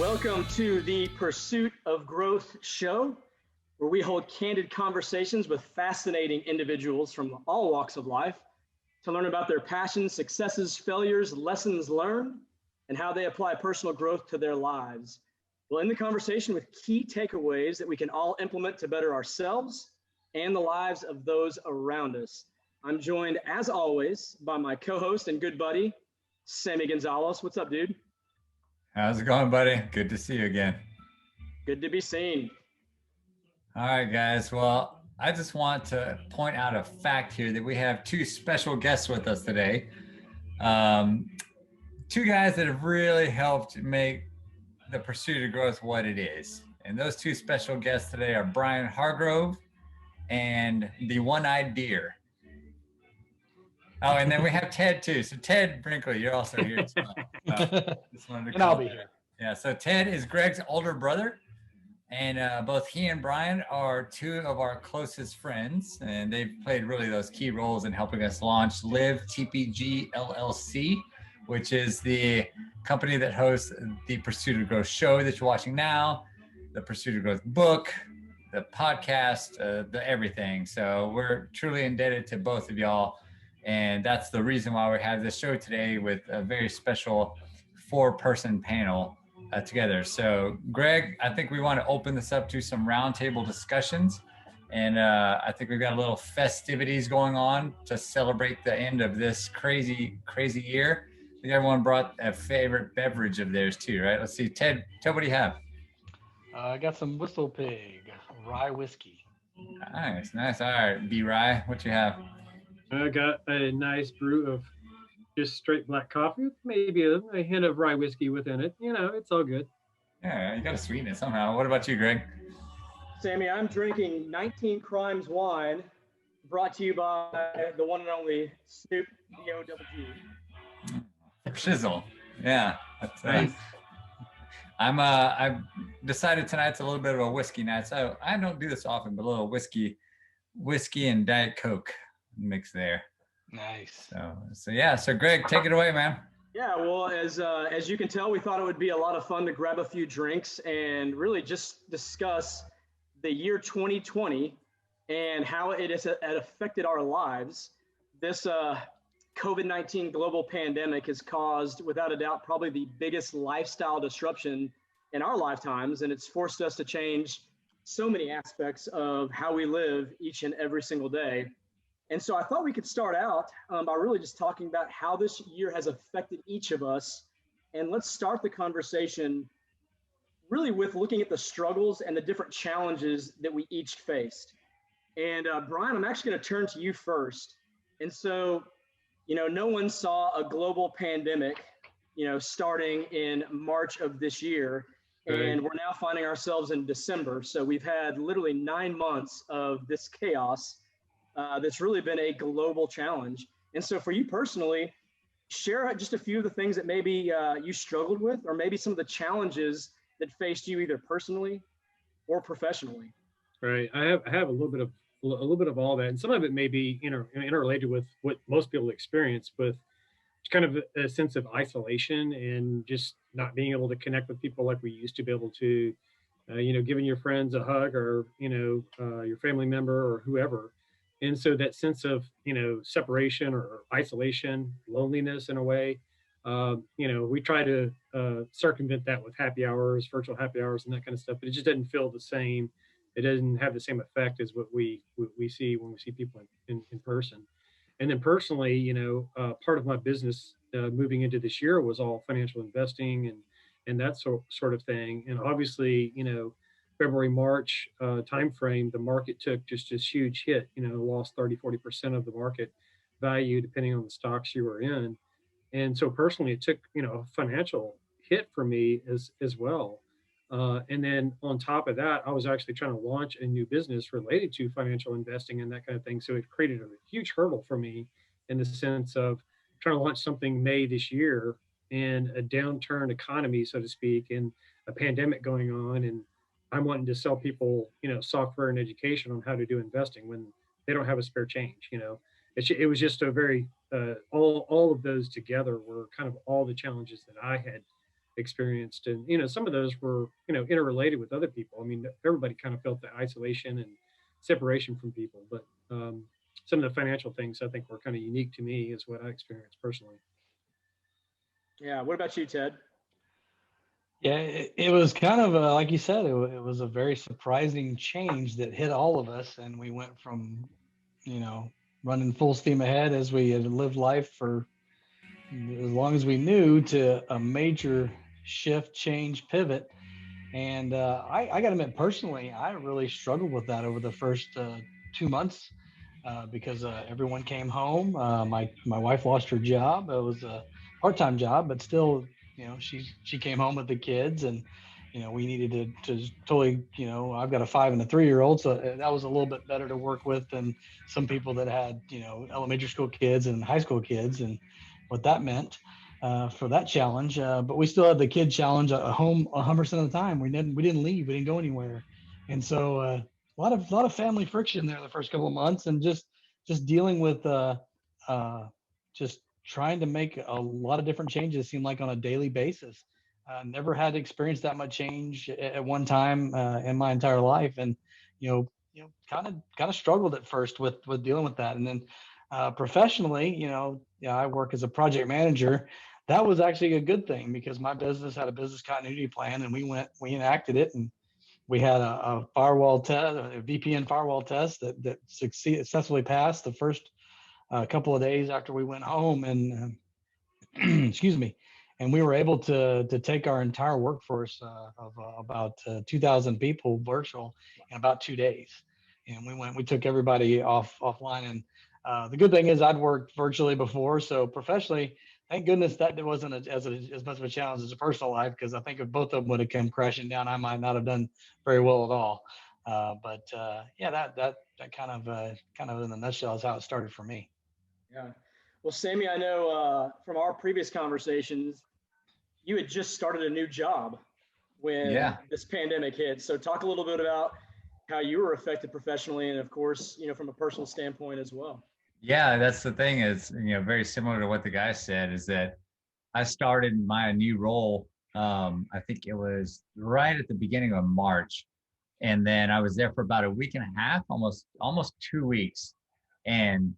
Welcome to the Pursuit of Growth show, where we hold candid conversations with fascinating individuals from all walks of life to learn about their passions, successes, failures, lessons learned, and how they apply personal growth to their lives. We'll end the conversation with key takeaways that we can all implement to better ourselves and the lives of those around us. I'm joined, as always, by my co-host and good buddy, Sammy Gonzalez. What's up, dude? How's it going, buddy? Good to see you again. Good to be seen. All right, guys. Well, I just want to point out a fact here that we have two special guests with us today. Two guys that have really helped make the Pursuit of Growth what it is. And those two special guests today are Bryant Hargrove and the One-Eyed Deer. Oh, and then we have Ted too. So Ted Brinkley, you're also here as well. And I'll be here. Yeah, so Ted is Greg's older brother, and both he and Brian are two of our closest friends, and they've played really those key roles in helping us launch Live TPG LLC, which is the company that hosts the Pursuit of Growth show that you're watching now, the Pursuit of Growth book, the podcast, the everything. So we're truly indebted to both of y'all. And that's the reason why we have this show today with a very special 4-person panel together. So, Greg, I think we want to open this up to some roundtable discussions. And I think we've got a little festivities going on to celebrate the end of this crazy, crazy year. I think everyone brought a favorite beverage of theirs too, right? Let's see. Ted, what do you have? I got some Whistle Pig rye whiskey. Nice. All right, B-Rye, what you have? I got a nice brew of just straight black coffee, maybe a hint of rye whiskey within it. You know, it's all good. Yeah, you got to sweeten it somehow. What about you, Greg? Sammy, I'm drinking 19 Crimes wine, brought to you by the one and only Snoop D-O-double-G. Shizzle. Yeah. That's nice. I've decided tonight's a little bit of a whiskey night. So I don't do this often, but a little whiskey and Diet Coke mix there. Nice. So Greg, take it away, man. Yeah, well, as you can tell, we thought it would be a lot of fun to grab a few drinks and really just discuss the year 2020 and how it has affected our lives. This COVID-19 global pandemic has caused, without a doubt, probably the biggest lifestyle disruption in our lifetimes, and it's forced us to change so many aspects of how we live each and every single day. And so I thought we could start out by really just talking about how this year has affected each of us. And let's start the conversation really with looking at the struggles and the different challenges that we each faced. And Brian, I'm actually going to turn to you first. And so, no one saw a global pandemic, starting in March of this year. And we're now finding ourselves in December. So we've had literally 9 months of this chaos. That's really been a global challenge. And so for you personally, share just a few of the things that maybe you struggled with, or maybe some of the challenges that faced you either personally or professionally. Right. I have a little bit of all that, and some of it may be interrelated with what most people experience, with kind of a sense of isolation and just not being able to connect with people like we used to be able to, giving your friends a hug, or your family member or whoever. And so that sense of, separation or isolation, loneliness in a way, we try to circumvent that with happy hours, virtual happy hours and that kind of stuff, but it just doesn't feel the same. It doesn't have the same effect as what we see when we see people in person. And then personally, part of my business moving into this year was all financial investing and that sort of thing. And obviously, February, March timeframe, the market took just this huge hit, lost 30-40% of the market value, depending on the stocks you were in. And so personally, it took, a financial hit for me as well. And then on top of that, I was actually trying to launch a new business related to financial investing and that kind of thing. So it created a huge hurdle for me in the sense of trying to launch something May this year in a downturn economy, so to speak, and a pandemic going on. And I'm wanting to sell people, software and education on how to do investing when they don't have a spare change. It was just a very all of those together were kind of all the challenges that I had experienced. And, some of those were, interrelated with other people. I mean, everybody kind of felt the isolation and separation from people, but some of the financial things I think were kind of unique to me is what I experienced personally. Yeah. What about you, Ted? Yeah, it was kind of like you said, it was a very surprising change that hit all of us, and we went from, you know, running full steam ahead as we had lived life for as long as we knew to a major shift, change, pivot. And I got to admit, personally, I really struggled with that over the first 2 months because everyone came home. My wife lost her job. It was a part-time job, but still, she came home with the kids, and we needed to totally, I've got a 5 and a 3-year-old, so that was a little bit better to work with than some people that had elementary school kids and high school kids, and what that meant for that challenge. But we still had the kid challenge at home 100% of the time. We didn't leave. We didn't go anywhere, and so a lot of family friction there the first couple of months, and just dealing with just trying to make a lot of different changes seem like on a daily basis. Never had experienced that much change at one time in my entire life, and kind of struggled at first with dealing with that, and then professionally, I work as a project manager. That was actually a good thing because my business had a business continuity plan, and we enacted it, and we had a firewall test, a VPN firewall test that successfully passed the first couple of days after we went home, and excuse me, and we were able to take our entire workforce of about 2,000 people virtual in about 2 days, and we took everybody offline. And the good thing is I'd worked virtually before, so professionally, thank goodness that wasn't as much of a challenge as a personal life, because I think if both of them would have come crashing down, I might not have done very well at all. But yeah, that kind of in a nutshell is how it started for me. Yeah. Well, Sammy, I know from our previous conversations, you had just started a new job when Yeah. this pandemic hit. So talk a little bit about how you were affected professionally, and of course, from a personal standpoint as well. Yeah, that's the thing is, very similar to what the guy said is that I started my new role. I think it was right at the beginning of March. And then I was there for about a week and a half, almost 2 weeks, and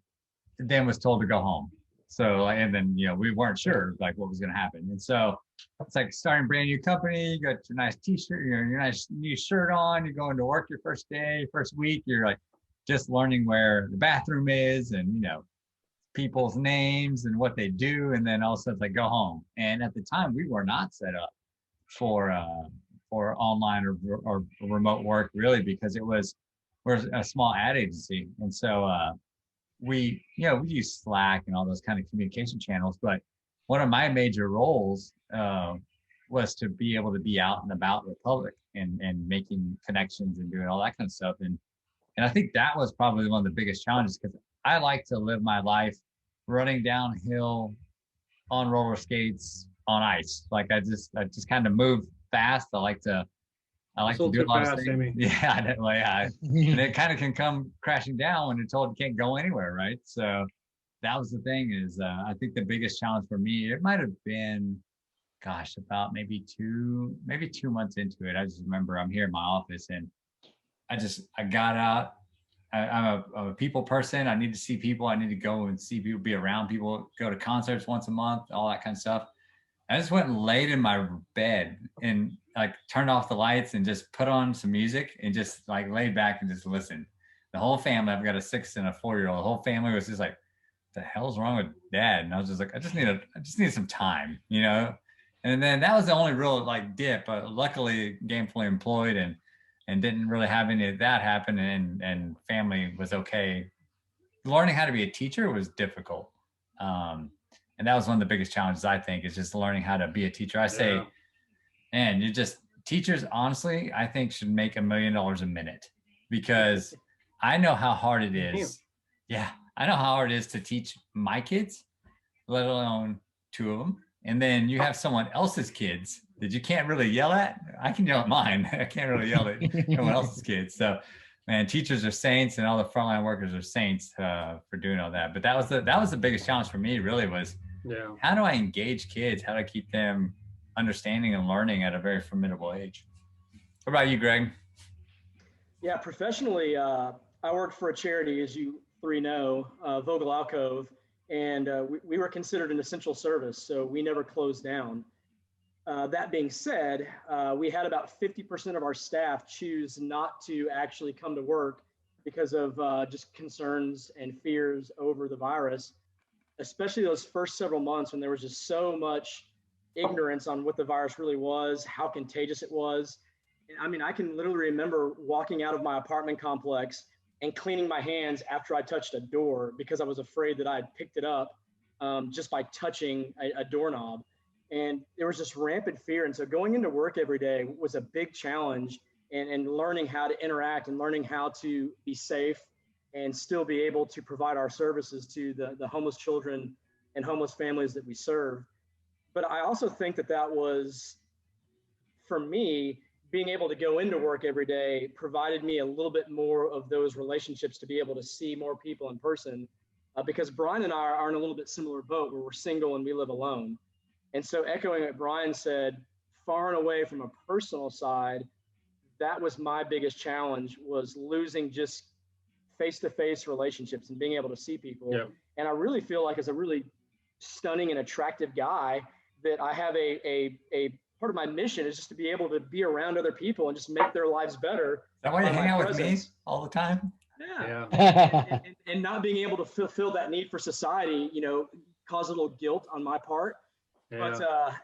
then was told to go home. So, and then, we weren't sure like what was going to happen. And so it's like starting a brand new company, you got your nice t-shirt, your nice new shirt on, you're going to work your first day, first week, you're like just learning where the bathroom is and, people's names and what they do. And then all of a sudden it's like, go home. And at the time we were not set up for online or remote work really, because we're a small ad agency. And so, we use Slack and all those kind of communication channels, but one of my major roles was to be able to be out and about with the public and making connections and doing all that kind of stuff. And I think that was probably one of the biggest challenges, because I like to live my life running downhill on roller skates on ice. Like I just kind of move fast. I like to do a lot of things. Amy. Yeah, and it kind of can come crashing down when you're told you can't go anywhere, right? So that was the thing is, I think the biggest challenge for me, it might have been, gosh, about maybe 2 months into it. I just remember I'm here in my office and I got out. I'm a people person. I need to see people. I need to go and see people, be around people, go to concerts once a month, all that kind of stuff. I just went and laid in my bed and like turned off the lights and just put on some music and just like laid back and just listened. The whole family, I've got a 6 and a 4-year-old. The whole family was just like, "What the hell's wrong with Dad?" And I was just like, I just need some time, And then that was the only real like dip. But luckily, gainfully employed and didn't really have any of that happen. And family was okay. Learning how to be a teacher was difficult. And that was one of the biggest challenges, I think, is just learning how to be a teacher. I say, man, teachers, honestly, I think should make $1 million a minute, because I know how hard it is. Yeah, I know how hard it is to teach my kids, let alone 2 of them. And then you have someone else's kids that you can't really yell at. I can yell at mine. I can't really yell at someone else's kids. So, man, teachers are saints, and all the frontline workers are saints for doing all that. But that was the biggest challenge for me. Really was, how do I engage kids? How do I keep them understanding and learning at a very formidable age. What about you, Greg? Yeah, professionally, I worked for a charity, as you three know, Vogel Alcove, and we were considered an essential service, so we never closed down. That being said, we had about 50% of our staff choose not to actually come to work because of just concerns and fears over the virus, especially those first several months when there was just so much ignorance on what the virus really was, how contagious it was. I mean, I can literally remember walking out of my apartment complex and cleaning my hands after I touched a door because I was afraid that I had picked it up just by touching a doorknob. And there was just rampant fear. And so going into work every day was a big challenge, and learning how to interact and learning how to be safe and still be able to provide our services to the homeless children and homeless families that we serve. But I also think that was, for me, being able to go into work every day provided me a little bit more of those relationships to be able to see more people in person, because Brian and I are in a little bit similar boat where we're single and we live alone. And so echoing what Brian said, far and away from a personal side, that was my biggest challenge, was losing just face-to-face relationships and being able to see people. Yeah. And I really feel like, as a really stunning and attractive guy, that I have a part of my mission is just to be able to be around other people and just make their lives better. Is that why you hang out with me presence. all the time? Yeah. Yeah. And not being able to fulfill that need for society, caused a little guilt on my part. Yeah. But,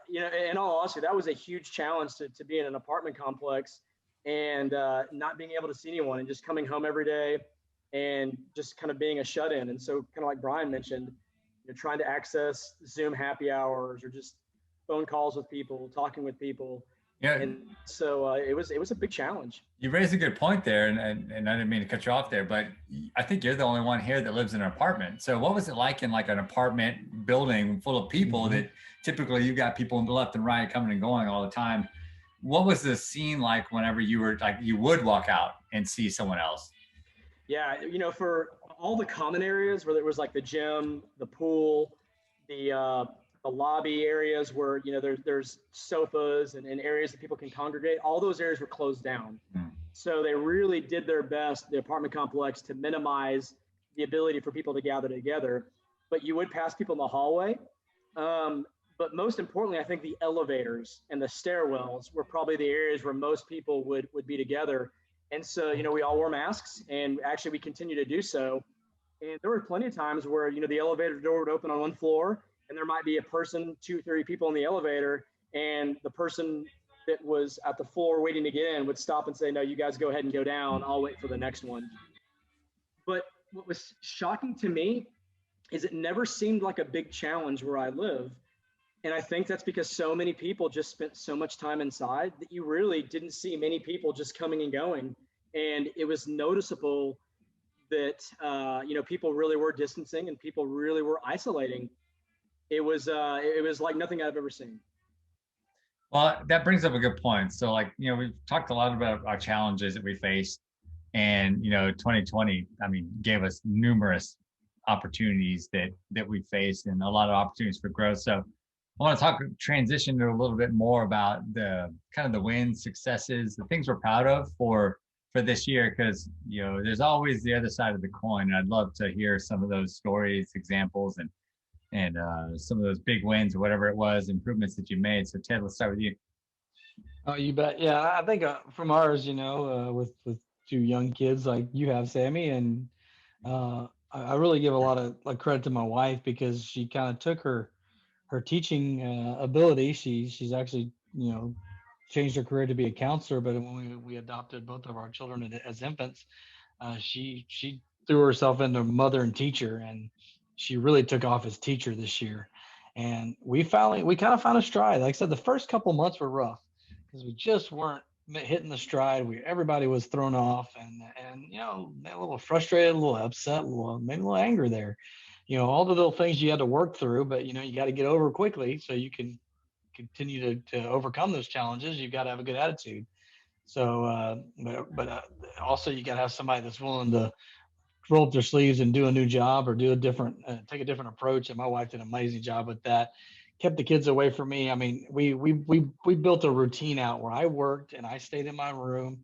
in all honesty, that was a huge challenge to be in an apartment complex and not being able to see anyone and just coming home every day and just kind of being a shut-in. And so, kind of like Brian mentioned, trying to access Zoom happy hours or just phone calls with people, talking with people. Yeah. And so it was a big challenge. You raised a good point there, and I didn't mean to cut you off there, but I think you're the only one here that lives in an apartment. So what was it like in like an apartment building full of people that typically you've got people left and right coming and going all the time? What was the scene like whenever you were like, you would walk out and see someone else? Yeah, for all the common areas, whether it was like the gym, the pool, the lobby areas where there's sofas and areas that people can congregate, all those areas were closed down. So they really did their best, the apartment complex, to minimize the ability for people to gather together. But you would pass people in the hallway. But most importantly, I think the elevators and the stairwells were probably the areas where most people would be together. And so, we all wore masks, and actually we continue to do so. And there were plenty of times where, the elevator door would open on one floor, and there might be a person, 2, 3 people in the elevator, and the person that was at the floor waiting to get in would stop and say, "No, you guys go ahead and go down. I'll wait for the next one." But what was shocking to me is it never seemed like a big challenge where I live. And I think that's because so many people just spent so much time inside that you really didn't see many people just coming and going. And it was noticeable that, people really were distancing and people really were isolating. It was like nothing I've ever seen. Well, that brings up a good point. So we've talked a lot about our challenges that we faced, and, 2020, gave us numerous opportunities that we faced and a lot of opportunities for growth. So I want to transition to a little bit more about the kind of the wins, successes, the things we're proud of for this year, because, there's always the other side of the coin. And I'd love to hear some of those stories, examples, and some of those big wins or whatever it was, improvements that you made. So Ted, let's start with you. Oh, you bet. Yeah, I think from ours, with 2 young kids like you have, Sammy, and I really give a lot of credit to my wife, because she kind of took her teaching ability. She's actually, changed her career to be a counselor, but when we adopted both of our children as infants, she threw herself into mother and teacher, and she really took off as teacher this year. And we kind of found a stride. Like I said, the first couple months were rough because we just weren't hitting the stride. Everybody was thrown off and a little frustrated, a little upset, maybe a little anger there. All the little things you had to work through, but you got to get over quickly so you can continue to overcome those challenges. You've got to have a good attitude. So, but also you got to have somebody that's willing to roll up their sleeves and do a new job or do take a different approach. And my wife did an amazing job with that, kept the kids away from me. I mean, we built a routine out where I worked and I stayed in my room,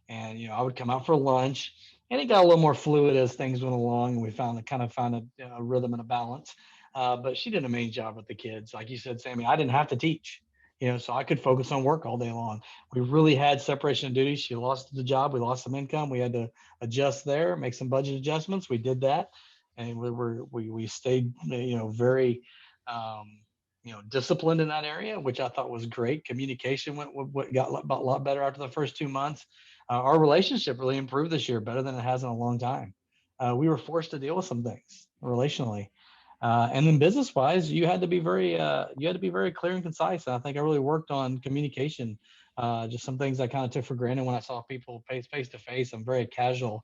and I would come out for lunch, and it got a little more fluid as things went along, and we found a rhythm and a balance. But she did an amazing job with the kids, like you said, Sammy. I didn't have to teach, so I could focus on work all day long. We really had separation of duties. She lost the job, we lost some income, we had to adjust there, make some budget adjustments. We did that, and we stayed, very disciplined in that area, which I thought was great. Communication got a lot better after the first 2 months. Our relationship really improved this year, better than it has in a long time. We were forced to deal with some things relationally, and then business wise, you had to be very clear and concise. And I think I really worked on communication. Just some things I kind of took for granted when I saw people face to face. I'm very casual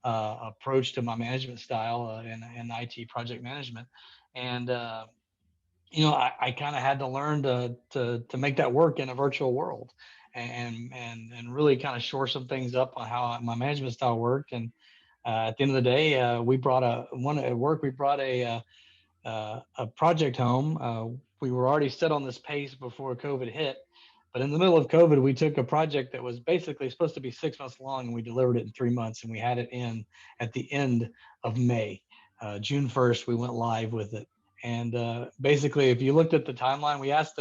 approach to my management style in IT project management, and I kind of had to learn to make that work in a virtual world, and really kind of shore some things up on how my management style worked. And at the end of the day, we brought a project home. We were already set on this pace before COVID hit, but in the middle of COVID, we took a project that was basically supposed to be 6 months long, and we delivered it in 3 months, and we had it in at the end of May. June 1st, we went live with it. And basically, if you looked at the timeline, we asked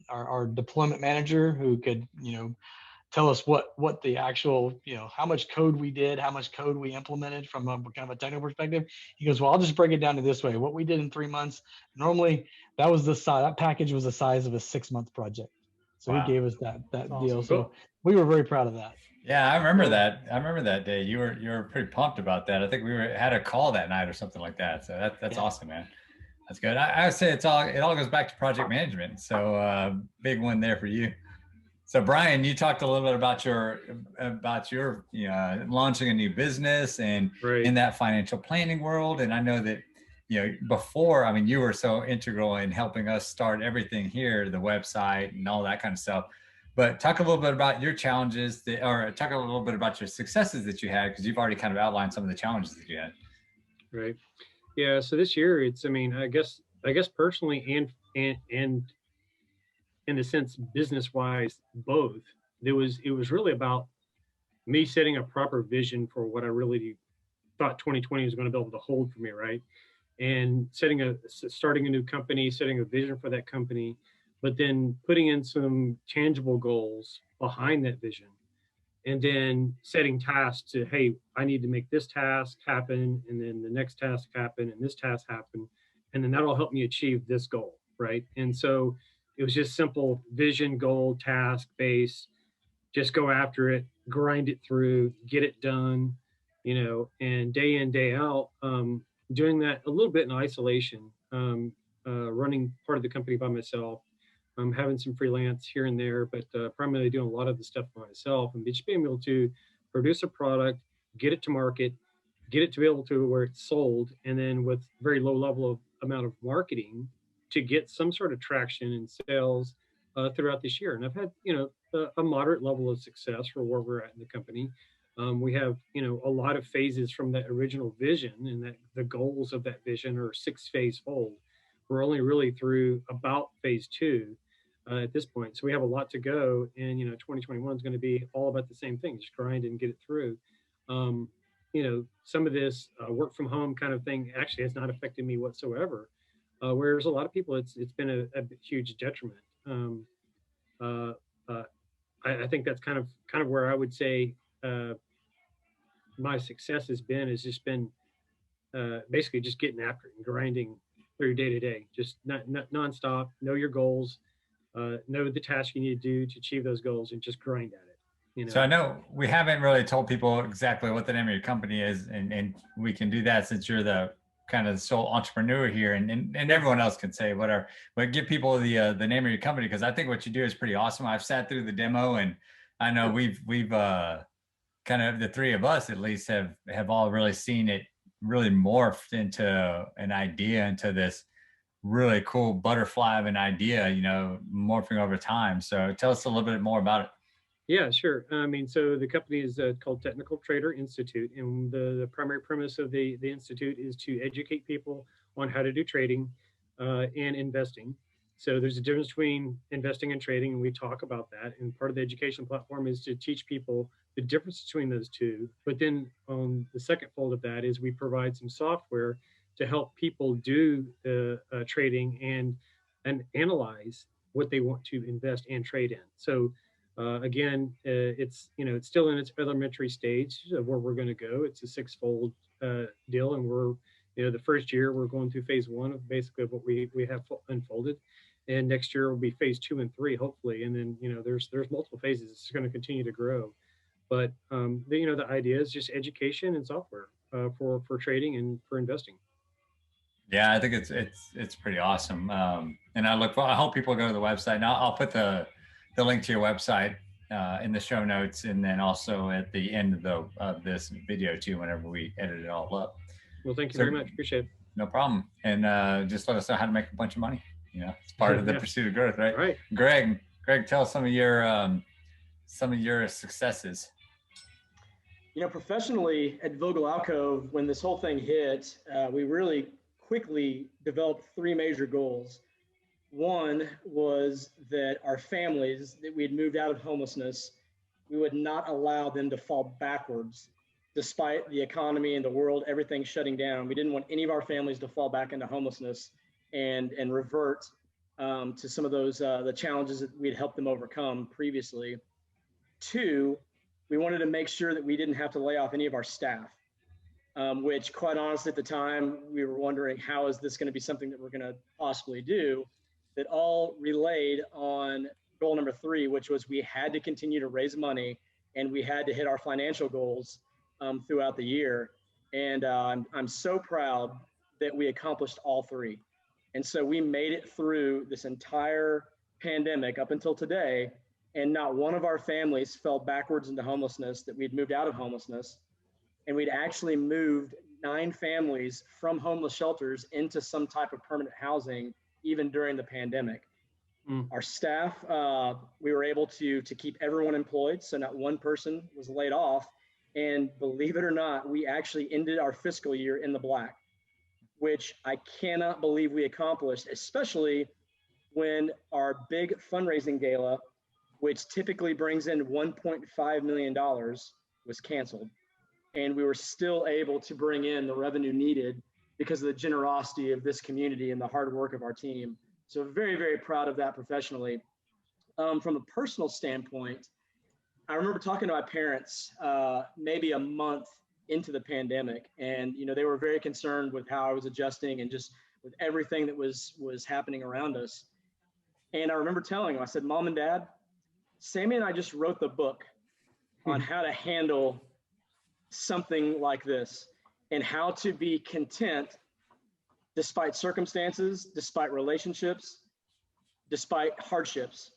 our deployment manager, who could tell us what the actual how much code we did, how much code we implemented from a kind of a technical perspective. He goes, well, I'll just break it down to this way: what we did in 3 months, normally that package was the size of a 6-month project. So wow. He gave us that deal. Awesome. So we were very proud of that. Yeah, I remember that. I remember that day. You were pretty pumped about that. I think we had a call that night or something like that. So that's awesome, man. That's good. I would say it all goes back to project management. So big one there for you. So Brian, you talked a little bit about your launching a new business and in that financial planning world. And I know that before, I mean, you were so integral in helping us start everything here, the website and all that kind of stuff. But talk a little bit about your challenges, or talk a little bit about your successes that you had, because you've already kind of outlined some of the challenges that you had. Right. Yeah. So this year, I guess personally and in the sense business wise, both. It was really about me setting a proper vision for what I really thought 2020 was going to be able to hold for me, right? And starting a new company, setting a vision for that company, but then putting in some tangible goals behind that vision, and then setting tasks to, hey, I need to make this task happen, and then the next task happen, and this task happen, and then that'll help me achieve this goal, right? And so it was just simple vision, goal, task based, just go after it, grind it through, get it done, and day in, day out, doing that a little bit in isolation, running part of the company by myself. I'm having some freelance here and there, but primarily doing a lot of the stuff by myself, and just being able to produce a product, get it to market, get it to be able to where it's sold, and then with very low level of amount of marketing to get some sort of traction in sales throughout this year. And I've had, a moderate level of success for where we're at in the company. We have, a lot of phases from that original vision, and that the goals of that vision are 6-phase fold. We're only really through about phase 2 at this point. So we have a lot to go, and 2021 is going to be all about the same thing, just grind and get it through. Some of this work from home kind of thing actually has not affected me whatsoever, whereas a lot of people it's been a huge detriment. I think that's kind of where I would say my success has just been basically just getting after it and grinding through day to day, just not nonstop. Know your goals, know the tasks you need to do to achieve those goals, and just grind at it. So I know we haven't really told people exactly what the name of your company is, and we can do that since you're the kind of the sole entrepreneur here, and everyone else can say whatever, but give people the name of your company, because I think what you do is pretty awesome. I've sat through the demo, and I know we've kind of, the three of us at least have all really seen it really morphed into an idea, into this really cool butterfly of an idea, morphing over time. So tell us a little bit more about it. Yeah, sure. So the company is called Technical Trader Institute, and the primary premise of the institute is to educate people on how to do trading, and investing. So there's a difference between investing and trading, and we talk about that. And part of the education platform is to teach people the difference between those two. But then on the second fold of that is we provide some software to help people do the trading and analyze what they want to invest and trade in. So again, it's it's still in its elementary stage of where we're going to go. It's a six-fold deal, and we're the first year we're going through phase one of basically what we have unfolded, and next year will be phase 2 and 3 hopefully, and then there's multiple phases. It's going to continue to grow, but the idea is just education and software for trading and for investing. Yeah, I think it's pretty awesome. And I hope people go to the website. And I'll put the link to your website in the show notes, and then also at the end of this video too, whenever we edit it all up. Well, thank you very much. Appreciate it. No problem. And just let us know how to make a bunch of money. It's part of the pursuit of growth, right? Right. Greg, tell us some of your successes. Professionally at Vogel Alcove, when this whole thing hit, we really quickly developed 3 major goals. One was that our families that we had moved out of homelessness, we would not allow them to fall backwards despite the economy and the world, everything shutting down. We didn't want any of our families to fall back into homelessness and revert to some of those the challenges that we'd helped them overcome previously. 2, we wanted to make sure that we didn't have to lay off any of our staff. Which quite honestly at the time, we were wondering, how is this going to be something that we're going to possibly do? That all relayed on goal number 3, which was we had to continue to raise money and we had to hit our financial goals throughout the year. And I'm so proud that we accomplished all 3. And so we made it through this entire pandemic up until today, and not one of our families fell backwards into homelessness, that we'd moved out of homelessness. And we'd actually moved 9 families from homeless shelters into some type of permanent housing, even during the pandemic. Our staff, we were able to keep everyone employed, so not one person was laid off. And believe it or not, we actually ended our fiscal year in the black, which I cannot believe we accomplished, especially when our big fundraising gala, which typically brings in $1.5 million, was canceled. And we were still able to bring in the revenue needed because of the generosity of this community and the hard work of our team. So very, very proud of that professionally. From a personal standpoint, I remember talking to my parents maybe a month into the pandemic, and they were very concerned with how I was adjusting and just with everything that was happening around us. And I remember telling them, I said, Mom and Dad, Sammy and I just wrote the book on how to handle something like this and how to be content despite circumstances, despite relationships, despite hardships.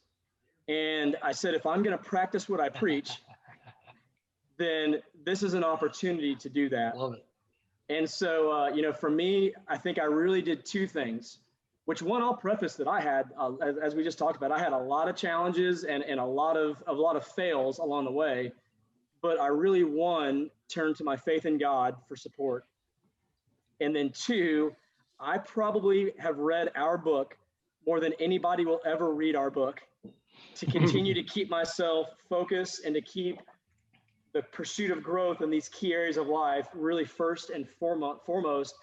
And I said, if I'm going to practice what I preach, then this is an opportunity to do that. Love it. And so, for me, I think I really did 2 things, which one I'll preface that I had, as we just talked about, I had a lot of challenges and a lot of fails along the way. But I really, 1, turned to my faith in God for support. And then 2, I probably have read our book more than anybody will ever read our book, to continue to keep myself focused and to keep the pursuit of growth in these key areas of life really first and foremost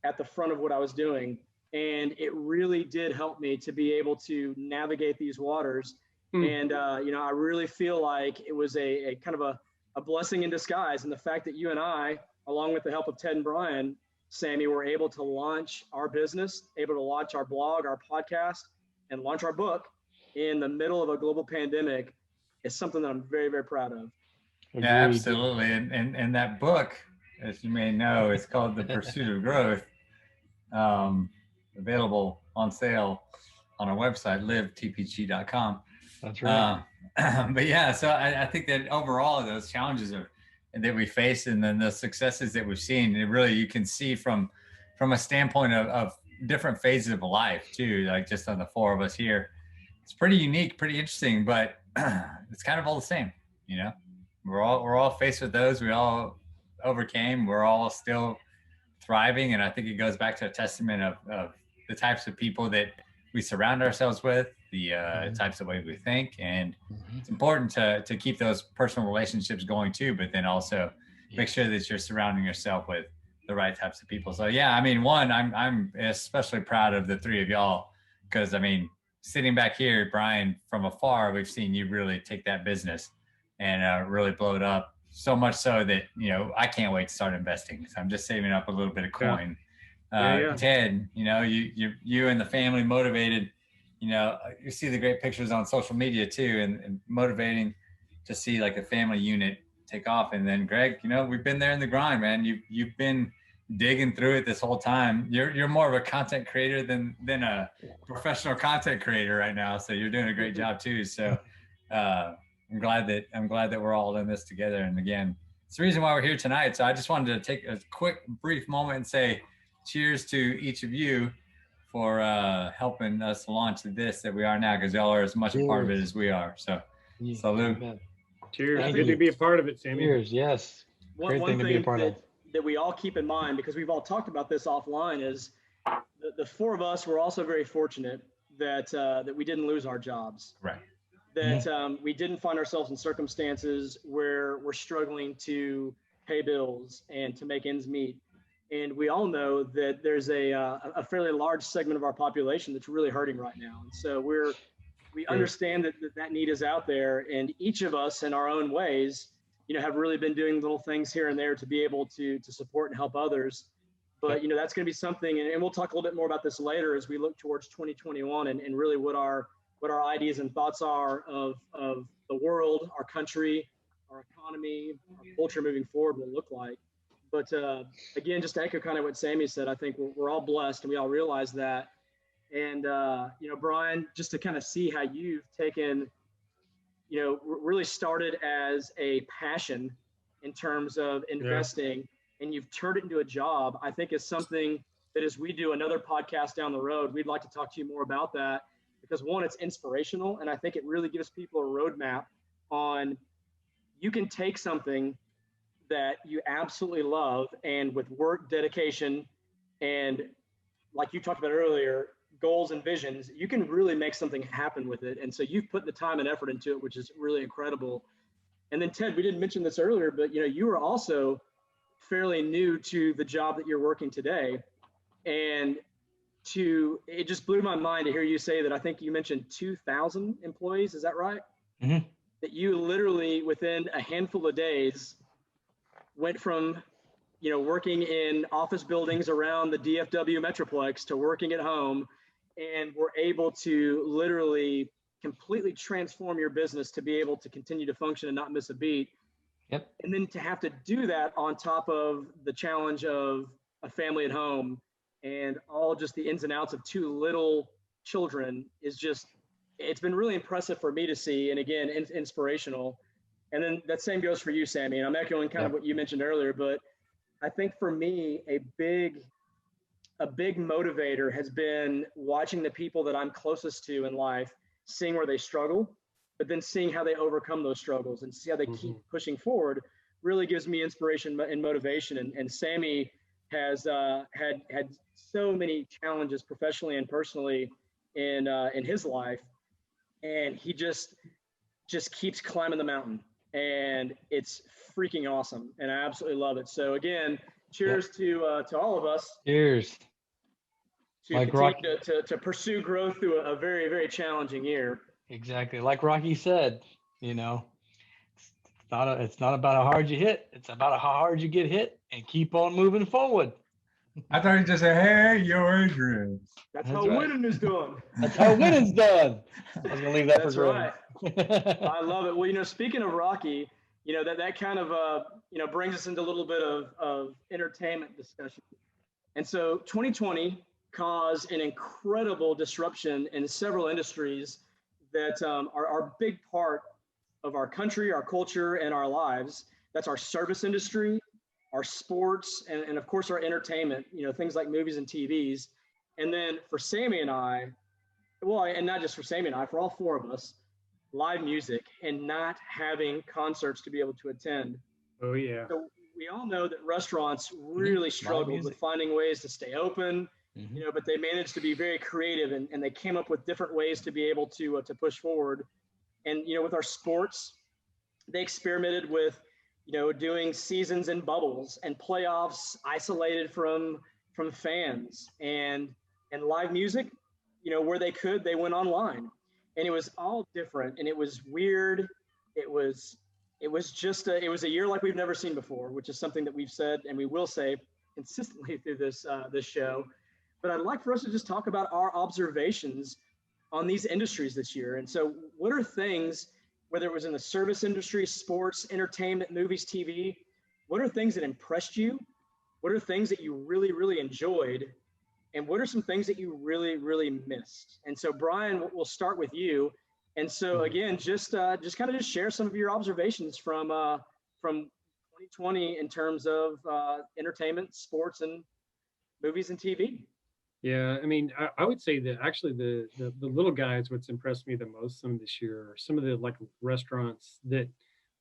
at the front of what I was doing. And it really did help me to be able to navigate these waters. And, I really feel like it was a kind of a blessing in disguise. And the fact that you and I, along with the help of Ted and Brian, Sammy, were able to launch our business, able to launch our blog, our podcast, and launch our book in the middle of a global pandemic is something that I'm very, very proud of. Yeah, absolutely. And that book, as you may know, it's called The Pursuit of Growth. Available on sale on our website, livetpg.com. That's right. But yeah, so I think that overall those challenges that we face, and then the successes that we've seen, it really, you can see from a standpoint of different phases of life too, like just on the 4 of us here. It's pretty unique, pretty interesting, but it's kind of all the same, We're all faced with those. We all overcame. We're all still thriving, and I think it goes back to a testament of the types of people that we surround ourselves with, the types of ways we think, and it's important to keep those personal relationships going too, but then also make sure that you're surrounding yourself with the right types of people. So yeah, I mean, one, I'm especially proud of the three of y'all, because I mean, sitting back here, Brian, from afar, we've seen you really take that business and really blow it up, so much so that, you know, I can't wait to start investing. So I'm just saving up a little bit of coin. Ted, you know, you and the family motivated, you know, you see the great pictures on social media too, and motivating to see like a family unit take off. And then Greg, you know, we've been there in the grind, man. You've been digging through it this whole time. You're more of a content creator than a professional content creator right now. So you're doing a great job too. So I'm glad that we're all in this together. And again, it's the reason why we're here tonight. So I just wanted to take a quick brief moment and say cheers to each of you for helping us launch this that we are now, because y'all are as much a part of it as we are. So salute. Cheers. Good to be a part of it, Sammy. Cheers. Yes. Great thing to be a part of. That we all keep in mind, because we've all talked about this offline, is the four of us were also very fortunate that we didn't lose our jobs. Right. That we didn't find ourselves in circumstances where we're struggling to pay bills and to make ends meet. And we all know that there's a fairly large segment of our population that's really hurting right now. And so we understand that need is out there, and each of us in our own ways, you know, have really been doing little things here and there to be able to support and help others. But, you know, that's going to be something, and we'll talk a little bit more about this later as we look towards 2021 and really what our ideas and thoughts are of the world, our country, our economy, our culture moving forward will look like. But again, just to echo kind of what Sammy said, I think we're all blessed and we all realize that. And, you know, Brian, just to kind of see how you've taken, you know, really started as a passion in terms of investing, and you've turned it into a job, I think is something that as we do another podcast down the road, we'd like to talk to you more about that, because one, it's inspirational. And I think it really gives people a roadmap on, you can take something that you absolutely love, and with work, dedication, and like you talked about earlier, goals and visions, you can really make something happen with it. And so you've put the time and effort into it, which is really incredible. And then Ted, we didn't mention this earlier, but you know, you were also fairly new to the job that you're working today. And it just blew my mind to hear you say that. I think you mentioned 2,000 employees. Is that right? Mm-hmm. That you literally within a handful of days went from, you know, working in office buildings around the DFW Metroplex to working at home, and were able to literally completely transform your business to be able to continue to function and not miss a beat. Yep. And then to have to do that on top of the challenge of a family at home and all just the ins and outs of two little children is just, it's been really impressive for me to see. And again, inspirational. And then that same goes for you, Sammy. And I'm echoing kind of what you mentioned earlier, but I think for me, a big motivator has been watching the people that I'm closest to in life, seeing where they struggle, but then seeing how they overcome those struggles and see how they keep pushing forward really gives me inspiration and motivation. And Sammy has had so many challenges professionally and personally in his life, and he just keeps climbing the mountain, and it's freaking awesome, and I absolutely love it. So again, cheers to all of us. Cheers. To pursue growth through a very, very challenging year. Exactly. Like Rocky said, you know, it's not about how hard you hit. It's about how hard you get hit and keep on moving forward. I thought you just said, hey, you're Adrian. That's how winning is done. That's how winning's done. I was going to leave that That's for right. I love it. Well, you know, speaking of Rocky, you know, that kind of, you know, brings us into a little bit of entertainment discussion. And so 2020 caused an incredible disruption in several industries that are a big part of our country, our culture, and our lives. That's our service industry, our sports, and of course our entertainment, you know, things like movies and TVs. And then for Sammy and I, well, and not just for Sammy and I, for all four of us, live music and not having concerts to be able to attend. Oh, yeah. So we all know that restaurants really struggle with finding ways to stay open you know, but they managed to be very creative, and they came up with different ways to be able to push forward. And, you know, with our sports, they experimented with, you know, doing seasons in bubbles and playoffs isolated from fans, and live music, you know, where they could, they went online, and it was all different, and it was weird. It was a year like we've never seen before, which is something that we've said and we will say consistently through this show. But I'd like for us to just talk about our observations on these industries this year. And so, what are things, whether it was in the service industry, sports, entertainment, movies, TV, what are things that impressed you? What are things that you really, really enjoyed? And what are some things that you really, really missed? And so, Brian, we'll start with you. And so, again, just kind of just share some of your observations from 2020 in terms of entertainment, sports, and movies and TV. Yeah, I mean, I would say that actually the little guys, what's impressed me the most some of this year, are some of the like restaurants that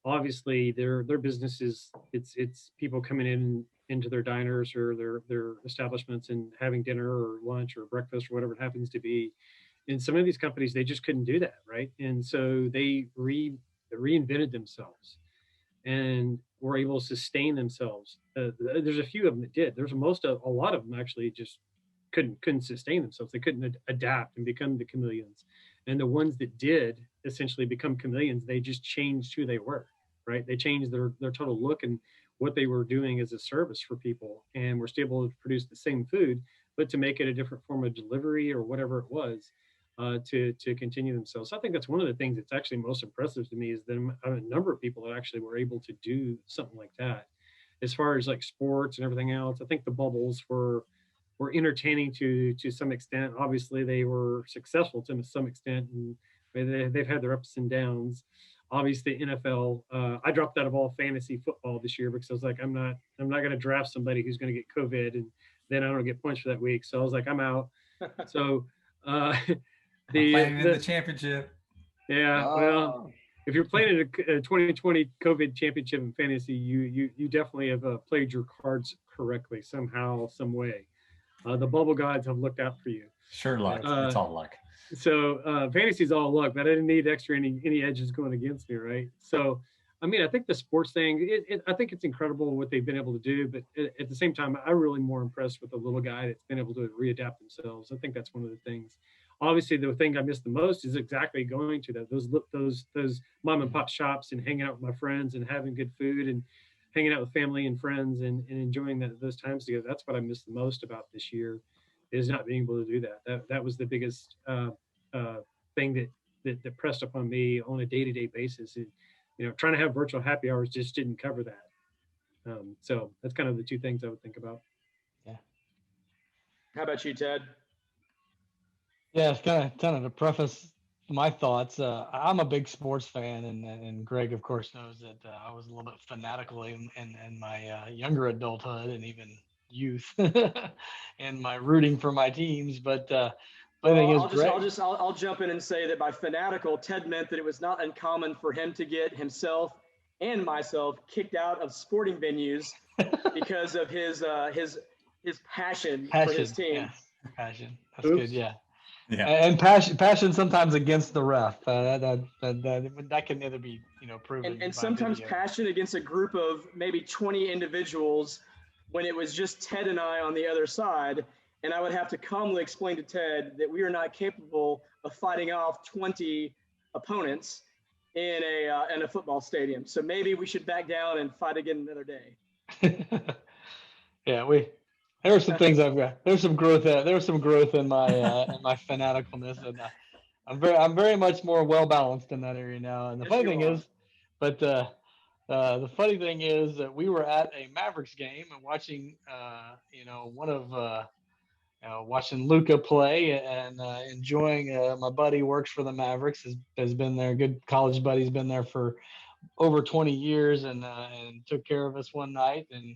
obviously their businesses, it's people coming into their diners or their establishments and having dinner or lunch or breakfast or whatever it happens to be. And some of these companies, they just couldn't do that, right? And so they reinvented themselves and were able to sustain themselves. There's a few of them that did. There's a lot of them actually just couldn't sustain themselves. They couldn't adapt and become the chameleons. And the ones that did essentially become chameleons, they just changed who they were, right? They changed their total look and what they were doing as a service for people, and were still able to produce the same food, but to make it a different form of delivery or whatever it was, to continue themselves. So I think that's one of the things that's actually most impressive to me, is the number of people that actually were able to do something like that. As far as like sports and everything else, I think the bubbles were entertaining to some extent. Obviously, they were successful to some extent, and they've had their ups and downs. Obviously, NFL. I dropped out of all fantasy football this year because I was like, I'm not going to draft somebody who's going to get COVID, and then I don't get points for that week. So I was like, I'm out. So playing in the championship. Yeah, well, if you're playing in a 2020 COVID championship in fantasy, you definitely have played your cards correctly somehow, some way. The bubble gods have looked out for you. Sure luck. It's all luck. So fantasy's all luck, but I didn't need any edges going against me, right? So, I mean, I think the sports thing, I think it's incredible what they've been able to do, but at the same time, I'm really more impressed with the little guy that's been able to readapt themselves. I think that's one of the things. Obviously, the thing I miss the most is exactly going to those mom and pop shops and hanging out with my friends and having good food and hanging out with family and friends and enjoying those times together. That's what I miss the most about this year, is not being able to do that. That was the biggest thing that pressed upon me on a day-to-day basis. Trying to have virtual happy hours just didn't cover that. So that's kind of the two things I would think about. Yeah. How about you, Ted? Yeah, it's kind of to preface my thoughts. I'm a big sports fan, and Greg, of course, knows that I was a little bit fanatical in my younger adulthood and even youth, and my rooting for my teams. But I'll jump in and say that by fanatical, Ted meant that it was not uncommon for him to get himself and myself kicked out of sporting venues because of his passion for his team. Yeah. Passion. That's good. Yeah. Yeah. And passion sometimes against the ref. That can neither be proven. And sometimes passion against a group of maybe 20 individuals when it was just Ted and I on the other side. And I would have to calmly explain to Ted that we are not capable of fighting off 20 opponents in a football stadium. So maybe we should back down and fight again another day. Yeah, there were some things I've got. There's some growth. There was some growth in my in my fanaticalness, and I'm very much more well balanced in that area now. And the funny thing is, the funny thing is that we were at a Mavericks game and watching watching Luka play and enjoying. My buddy works for the Mavericks, has been there. Good college buddy's been there for over 20 years, and took care of us one night. And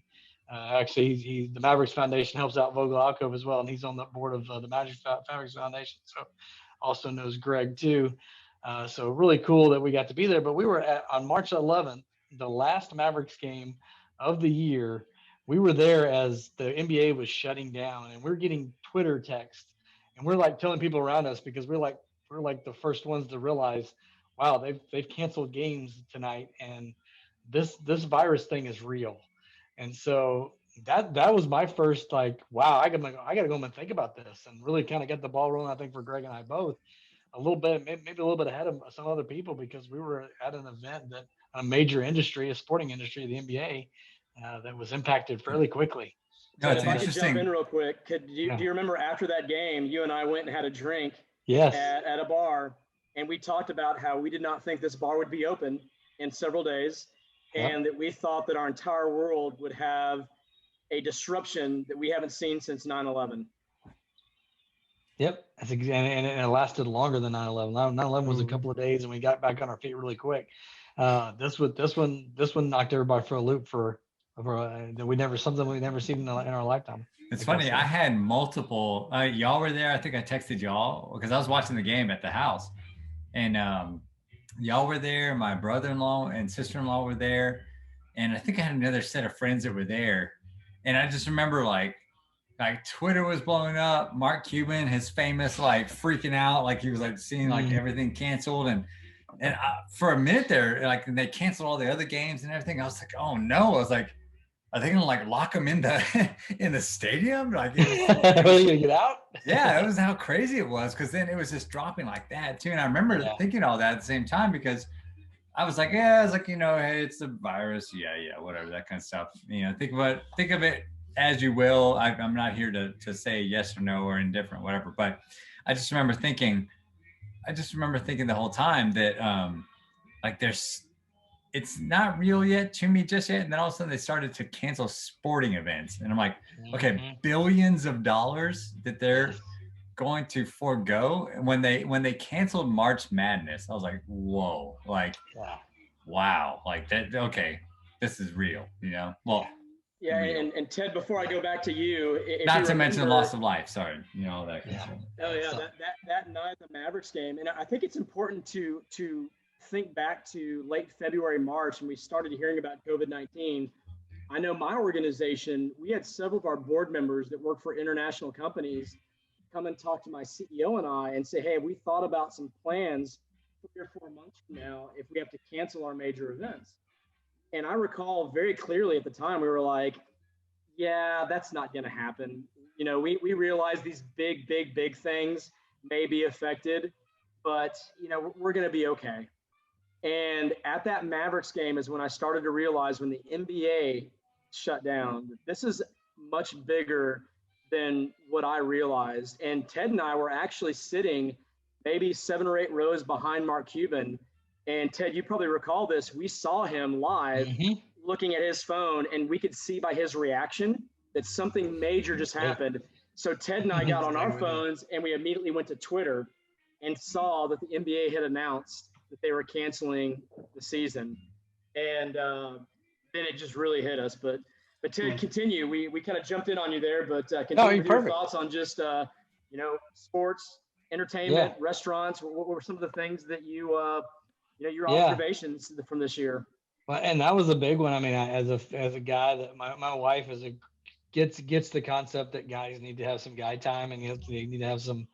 actually, the Mavericks Foundation helps out Vogel Alcove as well, and he's on the board of the Mavericks Foundation. So also knows Greg too. So really cool that we got to be there. But we were on March 11th, the last Mavericks game of the year. we were there as the NBA was shutting down, and we're getting Twitter text, and we're like telling people around us, because we're like the first ones to realize, wow, they've canceled games tonight, and this virus thing is real. And so that was my first, like, wow, I gotta go home and think about this, and really kind of get the ball rolling. I think for Greg and I both, a little bit, maybe a little bit ahead of some other people, because we were at an event that a major industry, a sporting industry, the NBA, that was impacted fairly quickly. No, Ted, it's if I could jump in interesting. real quick, do you remember after that game, you and I went and had a drink Yes. at a bar, and we talked about how we did not think this bar would be open in several days, Yep. and that we thought that our entire world would have a disruption that we haven't seen since 9/11. Yep. That's and it lasted longer than 9/11. 9/11 was a couple of days, and we got back on our feet really quick. This one knocked everybody for a loop for that we never seen in our lifetime. It's funny. I had multiple. Y'all were there. I think I texted y'all because I was watching the game at the house, and y'all were there. My brother-in-law and sister-in-law were there, and I think I had another set of friends that were there. And I just remember like Twitter was blowing up. Mark Cuban, his famous like freaking out, like he was like seeing like everything canceled, and for a minute there, like they canceled all the other games and everything. I was like, oh no! I was like, are they gonna like lock him in the stadium? Like, Are you gonna get out? Yeah, it was how crazy it was, because then it was just dropping like that too. And I remember thinking all that at the same time, because I was like, yeah, it's like, hey, it's the virus, yeah, whatever, that kind of stuff. Think of it as you will. I'm not here to say yes or no or indifferent, whatever. But I just remember thinking the whole time that like it's not real yet to me just yet. And then all of a sudden they started to cancel sporting events. And I'm like, okay, billions of dollars that they're going to forego. And when they canceled March Madness, I was like, whoa, like, wow, like that. Okay, this is real, well. Yeah, and Ted, before I go back to you, not to mention the loss of life. Sorry, all that. Yeah. Oh yeah, that night, the Mavericks game, and I think it's important to think back to late February, March, when we started hearing about COVID-19. I know my organization, we had several of our board members that work for international companies come and talk to my CEO and I and say, hey, we thought about some plans 3 or 4 months from now if we have to cancel our major events. And I recall very clearly at the time, we were like, yeah, that's not going to happen. We realize these big things may be affected, but, we're going to be okay. And at that Mavericks game is when I started to realize, when the NBA shut down, that this is much bigger than what I realized. And Ted and I were actually sitting maybe 7 or 8 rows behind Mark Cuban. And Ted, you probably recall this. We saw him live looking at his phone, and we could see by his reaction that something major just happened. So Ted and I got on our phones, and we immediately went to Twitter and saw that the NBA had announced that they were canceling the season. And then it just really hit us. But Ted, continue. We kind of jumped in on you there, but continue with your thoughts on just, sports, entertainment, restaurants. What were some of the things that your observations from this year? Well, and that was a big one. I mean, as a guy, that my wife gets the concept that guys need to have some guy time, and you need to have some,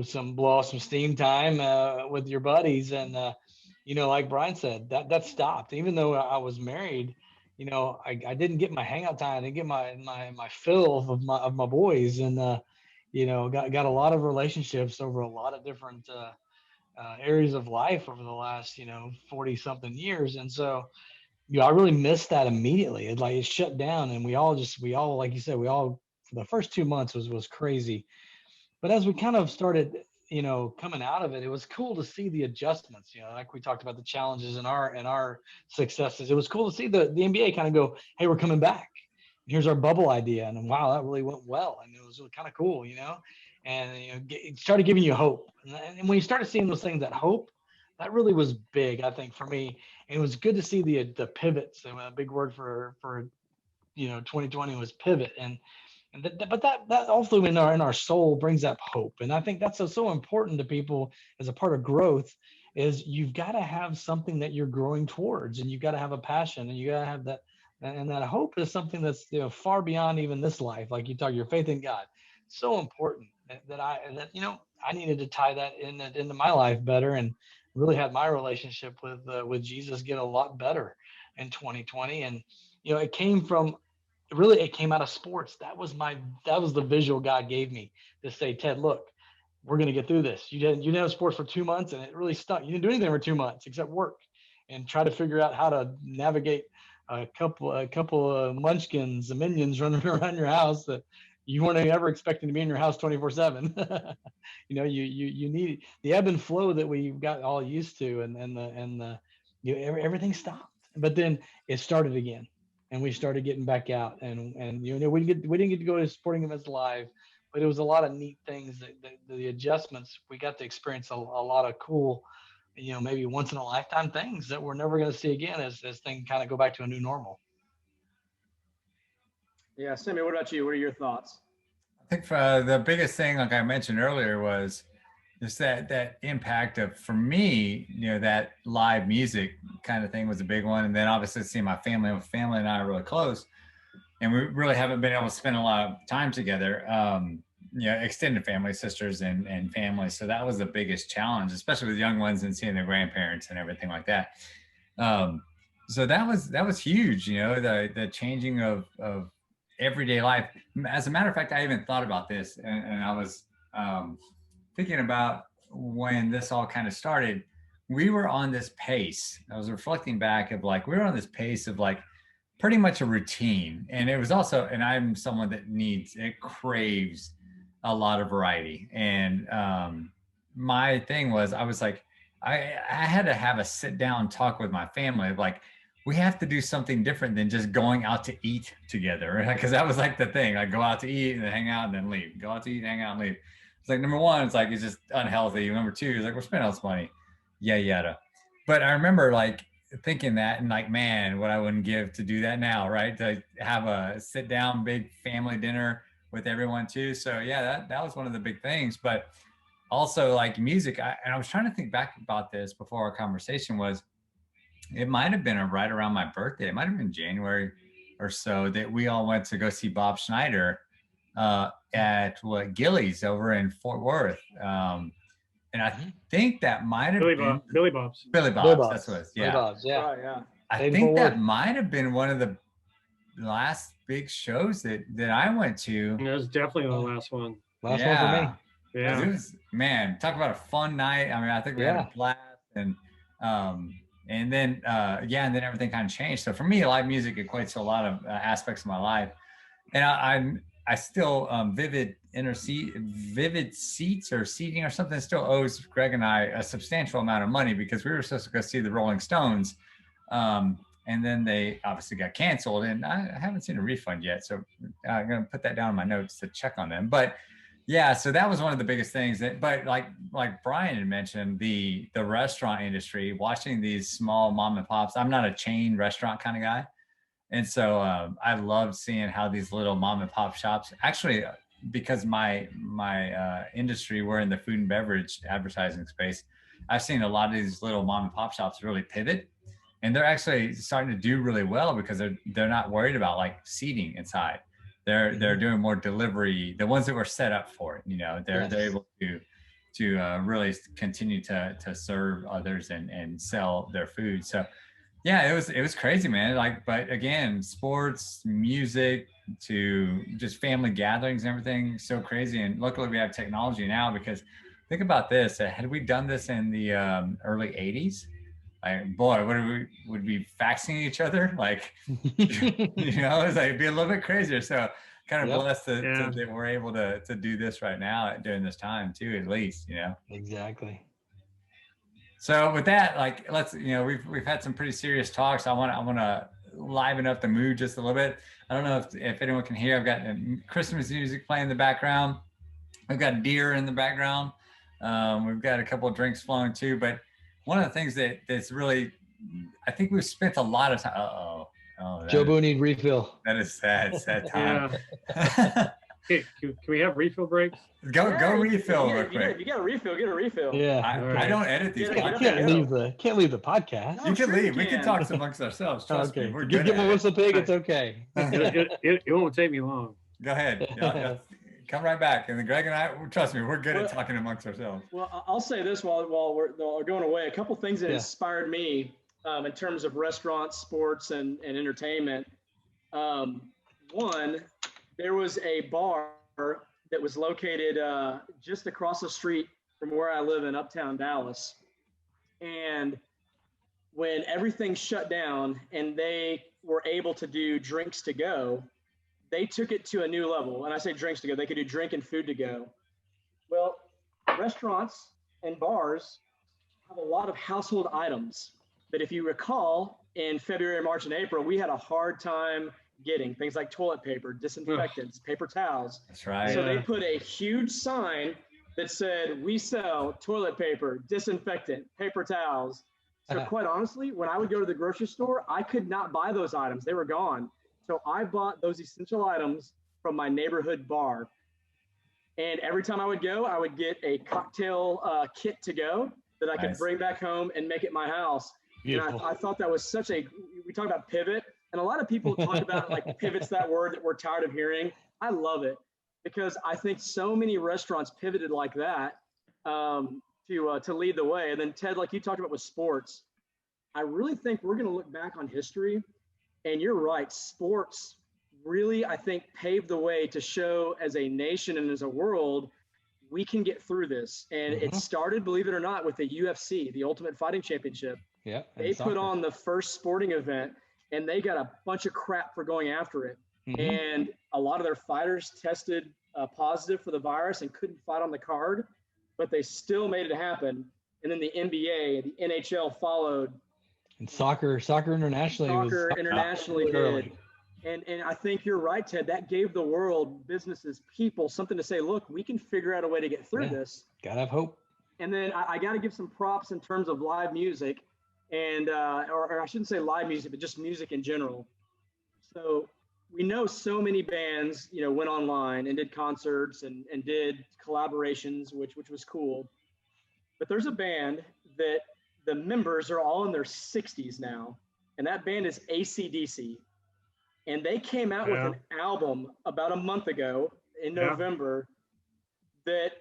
some blow off some steam time with your buddies. And like Brian said, that stopped. Even though I was married, I didn't get my hangout time. I didn't get my fill of my boys, and got a lot of relationships over a lot of different areas of life over the last 40 something years. And so I really missed that immediately. It shut down, and we all like you said, for the first 2 months was crazy. But as we kind of started coming out of it, it was cool to see the adjustments, like we talked about the challenges and our successes. It was cool to see the NBA kind of go, hey, we're coming back, here's our bubble idea. And wow, that really went well. And it was kind of cool, and it started giving you hope. And when you started seeing those things, that hope, that really was big, I think, for me. And it was good to see the pivots. And a big word for 2020 was pivot. But that also in our soul brings up hope. And I think that's so important to people as a part of growth, is you've got to have something that you're growing towards, and you've got to have a passion, and you got to have that And that hope is something that's, you know, far beyond even this life. Like you talk, your faith in God, so important that you know, I needed to tie that into my life better, and really had my relationship with Jesus get a lot better in 2020. And you know, it came from, really, it came out of sports. That was the visual God gave me to say, Ted, look, we're going to get through this. You didn't have sports for 2 months, and it really stunk. You didn't do anything for 2 months except work and try to figure out how to navigate a couple of munchkins, the minions running around your house that you weren't ever expecting to be in your house 24/7. You know, you need the ebb and flow that we got all used to, and you know, everything stopped, but then it started again, and we started getting back out, and you know, we didn't get to go to sporting events live, but it was a lot of neat things that the adjustments, we got to experience a lot of cool, you know, maybe once in a lifetime things that we're never going to see again as things kind of go back to a new normal. Yeah, Sammy, what about you? What are your thoughts? I think the biggest thing, like I mentioned earlier, was just that impact of, for me, you know, that live music kind of thing was a big one. And then obviously seeing my family and I are really close, and we really haven't been able to spend a lot of time together. You know, extended family, sisters and family. So that was the biggest challenge, especially with young ones and seeing their grandparents and everything like that. So that was huge, you know, the changing of everyday life. As a matter of fact, I even thought about this, and I was thinking about when this all kind of started. We were on this pace. I was reflecting back of like, we were on this pace of like pretty much a routine. And it was also, and I'm someone that craves a lot of variety. And my thing was, I was like, I had to have a sit down talk with my family of like, we have to do something different than just going out to eat together, right? Because that was like the thing. Like, go out to eat and then hang out and then leave. Go out to eat, hang out and leave. It's like, number one, it's like, it's just unhealthy. Number two, it's like, we're spending all this money. Yada. But I remember like thinking that, and like, man, what I wouldn't give to do that now, right? To have a sit down big family dinner with everyone too. So yeah, that was one of the big things. But also like music, and I was trying to think back about this before our conversation, was it might have been right around my birthday. It might have been January or so that we all went to go see Bob Schneider at Gillies over in Fort Worth. And I think that might have been Billy Bob's. That's what it is. Yeah. Billy Bob's, yeah. Right, yeah. I think that might have been one of the last big shows that I went to. That was definitely the last one. Last one for me. Yeah. It was, man, talk about a fun night. I mean, I think we had a blast, and then and then everything kind of changed. So for me, live music equates to a lot of aspects of my life, and I still Vivid Seats or Seating or something still owes Greg and I a substantial amount of money, because we were supposed to go see the Rolling Stones, and then they obviously got canceled, and I haven't seen a refund yet. So I'm going to put that down in my notes to check on them. But yeah, so that was one of the biggest things. But like Brian had mentioned, the restaurant industry, watching these small mom and pops. I'm not a chain restaurant kind of guy. And so I loved seeing how these little mom and pop shops, actually, because my industry, we're in the food and beverage advertising space. I've seen a lot of these little mom and pop shops really pivot, and they're actually starting to do really well because they're not worried about like seating inside. They're doing more delivery. The ones that were set up for it, you know, they're able to really continue to serve others and sell their food. So yeah, it was crazy, man. Like, but again, sports, music, to just family gatherings and everything, so crazy. And luckily we have technology now, because think about this, had we done this in the early 80s, like, boy, would we be faxing each other? Like, you know, it's like, it'd be a little bit crazier. So kind of blessed that we're able to do this right now during this time too, at least, you know. Exactly. So with that, like, let's, you know, we've had some pretty serious talks. I want to liven up the mood just a little bit. I don't know if anyone can hear. I've got Christmas music playing in the background. I've got deer in the background. We've got a couple of drinks flowing too. But one of the things that's really, I think we've spent a lot of time. Oh, Joe Boo need refill. That is sad time. can we have refill breaks? Go Yeah, refill real if quick. you got a refill, get a refill. Yeah. I don't edit these Yeah, I podcasts. can't leave the podcast. No, You can sure you leave. We can can. talk amongst ourselves. Trust me, Okay. we're Just good get at my it. whistle pig. It's okay. It won't take me long. Go ahead. Yeah, come right back. And then Greg and I, trust me, we're good Well, at talking amongst ourselves. Well, I'll say this while we're going away. A couple things that Yeah. inspired me in terms of restaurants, sports, and entertainment. One, there was a bar that was located just across the street from where I live in Uptown Dallas. And when everything shut down and they were able to do drinks to go, they took it to a new level. And I say drinks to go, they could do drink and food to go. Well, restaurants and bars have a lot of household items that, if you recall, in February, March, and April, we had a hard time getting things like toilet paper, disinfectants, paper towels. That's right. So they put a huge sign that said, "We sell toilet paper, disinfectant, paper towels." So quite honestly, when I would go to the grocery store, I could not buy those items. They were gone. So I bought those essential items from my neighborhood bar. And every time I would go, I would get a cocktail kit to go that I could bring back home and make at my house. Beautiful. And I thought that was such a, we talk about pivot, and a lot of people talk about like pivot's that word that we're tired of hearing. I love it because I think so many restaurants pivoted like that to lead the way. And then Ted, like you talked about with sports, I really think we're going to look back on history, and you're right. Sports really, I think, paved the way to show as a nation and as a world, we can get through this. And it started, believe it or not, with the UFC, the Ultimate Fighting Championship. Yeah. They put on the first sporting event, and they got a bunch of crap for going after it. And a lot of their fighters tested positive for the virus and couldn't fight on the card, but they still made it happen. And then the NBA, the NHL followed. And soccer internationally did. And I think you're right, Ted. That gave the world, businesses, people something to say, look, we can figure out a way to get through this. Gotta have hope. And then I got to give some props in terms of live music, and or I shouldn't say live music, but just music in general. So we know so many bands, went online and did concerts and did collaborations, which was cool. But there's a band that the members are all in their 60s now, and that band is AC/DC. And they came out with an album about a month ago in November that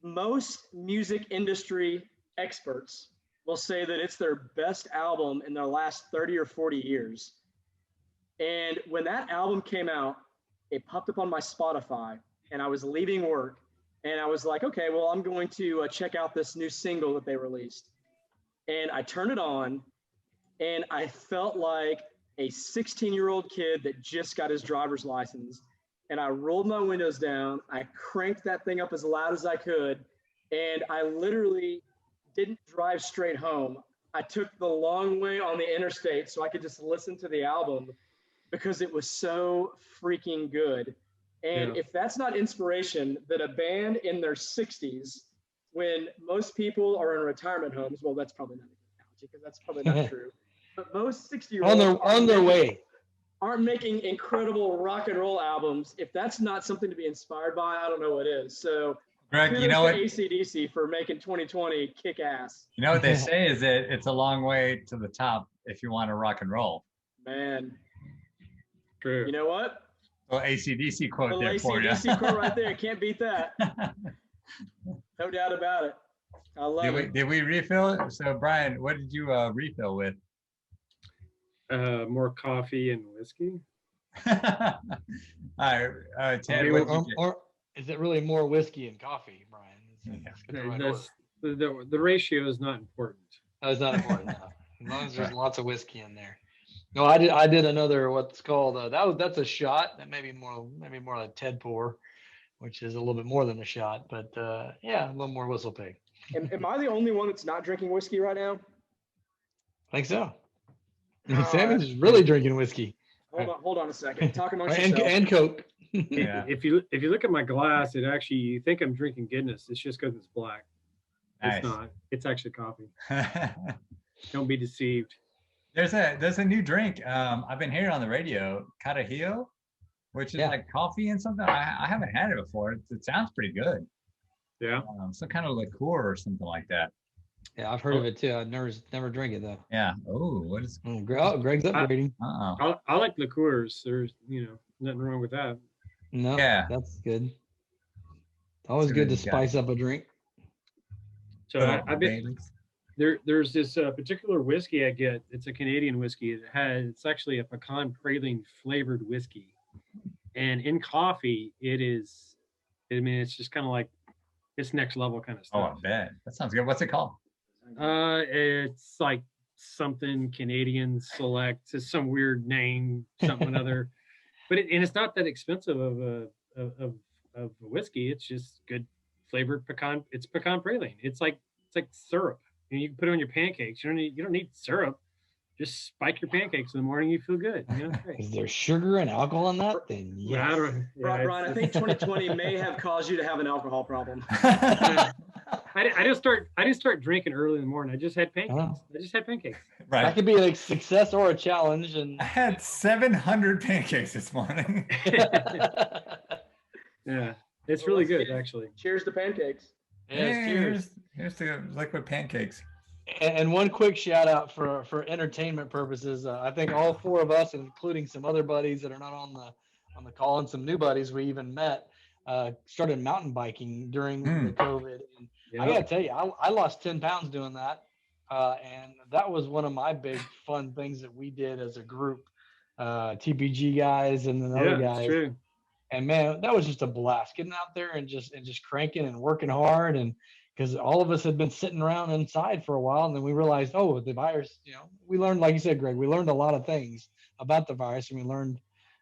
most music industry experts will say that it's their best album in their last 30 or 40 years. And when that album came out, it popped up on my Spotify, and I was leaving work, and I was like, okay, well, I'm going to check out this new single that they released. And I turned it on, and I felt like a 16-year-old kid that just got his driver's license. And I rolled my windows down. I cranked that thing up as loud as I could. And I literally didn't drive straight home. I took the long way on the interstate so I could just listen to the album because it was so freaking good. And if that's not inspiration, that a band in their 60s, when most people are in retirement homes, well, that's probably not a good analogy because that's probably not true. But most 60-year-olds on their way aren't making incredible rock and roll albums. If that's not something to be inspired by, I don't know what is. So, Greg, you know what? AC/DC for making 2020 kick ass. You know what they say is that it's a long way to the top if you want to rock and roll. Man, true. You know what? Well, AC/DC quote there for you. AC/DC quote right there. Can't beat that. No doubt about it. I love it. Did we refill it? So, Brian, what did you refill with? More coffee and whiskey. All right, Ted. Or is it really more whiskey and coffee, Brian? The ratio is not important. It's not important enough. As long as there's lots of whiskey in there. No, I did another what's called that's a shot. That maybe more like a Ted pour, which is a little bit more than a shot, but a little more whistle pig. Am I the only one that's not drinking whiskey right now? I think so. Sammy's really drinking whiskey. Hold on a second. Talk amongst yourself. And Coke. Yeah. If you look at my glass, it actually, you think I'm drinking Guinness. It's just because it's black. Nice. It's not. It's actually coffee. Don't be deceived. There's a new drink. I've been hearing on the radio, Carajillo. which is like coffee and something. I haven't had it before. It sounds pretty good. Yeah. Some kind of liqueur or something like that. Yeah, I've heard of it too. I've never drank it though. Yeah. Oh, what is? Greg's upgrading. I like liqueurs. There's nothing wrong with that. No, yeah, that's good. Always good to spice up a drink. So I've been there's this particular whiskey I get. It's a Canadian whiskey. It's actually a pecan praline flavored whiskey, and in coffee it is. I mean, it's just kind of like it's next level kind of stuff. Oh, I bet that sounds good. What's it called? It's like something Canadian Select. It's some weird name, something other. But it's not that expensive of a whiskey. It's just good flavored pecan. It's pecan praline. It's like syrup. And you can put it on your pancakes. You don't need syrup. Just spike your pancakes in the morning. You feel good. Is there sugar and alcohol in that? Then yes. Brian, I think 2020 may have caused you to have an alcohol problem. I didn't start drinking early in the morning. I just had pancakes. Right. That could be a success or a challenge. And I had 700 pancakes this morning. Yeah, it's really good actually. Cheers to pancakes. Here's the liquid pancakes. And one quick shout out for entertainment purposes. I think all four of us, including some other buddies that are not on the call and some new buddies we even met, started mountain biking during the COVID. And I got to tell you, I lost 10 pounds doing that. And that was one of my big fun things that we did as a group, TPG guys and then other guys. True. And man, that was just a blast getting out there and just cranking and working hard. And because all of us had been sitting around inside for a while, and then we realized, oh, the virus, we learned, like you said, Greg, we learned a lot of things about the virus, and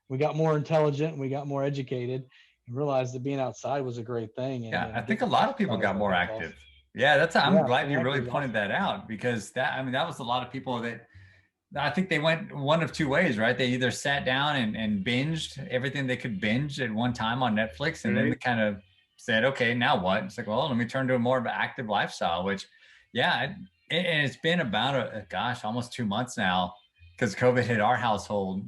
we got more intelligent and we got more educated and realized that being outside was a great thing. And I think a lot of people got more active. Yeah, I'm glad you really pointed that out, because that was a lot of people that I think they went one of two ways, right? They either sat down and binged everything they could binge at one time on Netflix, and then they kind of said, okay, now what? It's like, well, let me turn to a more of an active lifestyle, which, and it's been about almost 2 months now, because COVID hit our household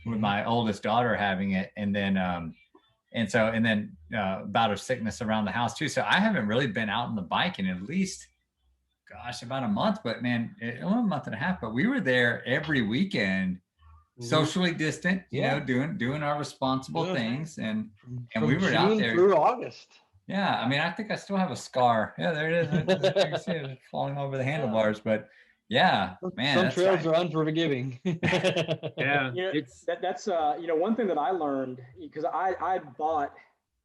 with my oldest daughter having it, and then bout of sickness around the house too. So I haven't really been out on the bike in at least, about a month, but man, only a month and a half. But we were there every weekend, socially distant, doing our responsible things, and we were out there through August. Yeah, I mean, I think I still have a scar. Yeah, there it is. I can see it falling over the handlebars, but yeah, man, some trails are unforgiving. Yeah, that's one thing that I learned, because I bought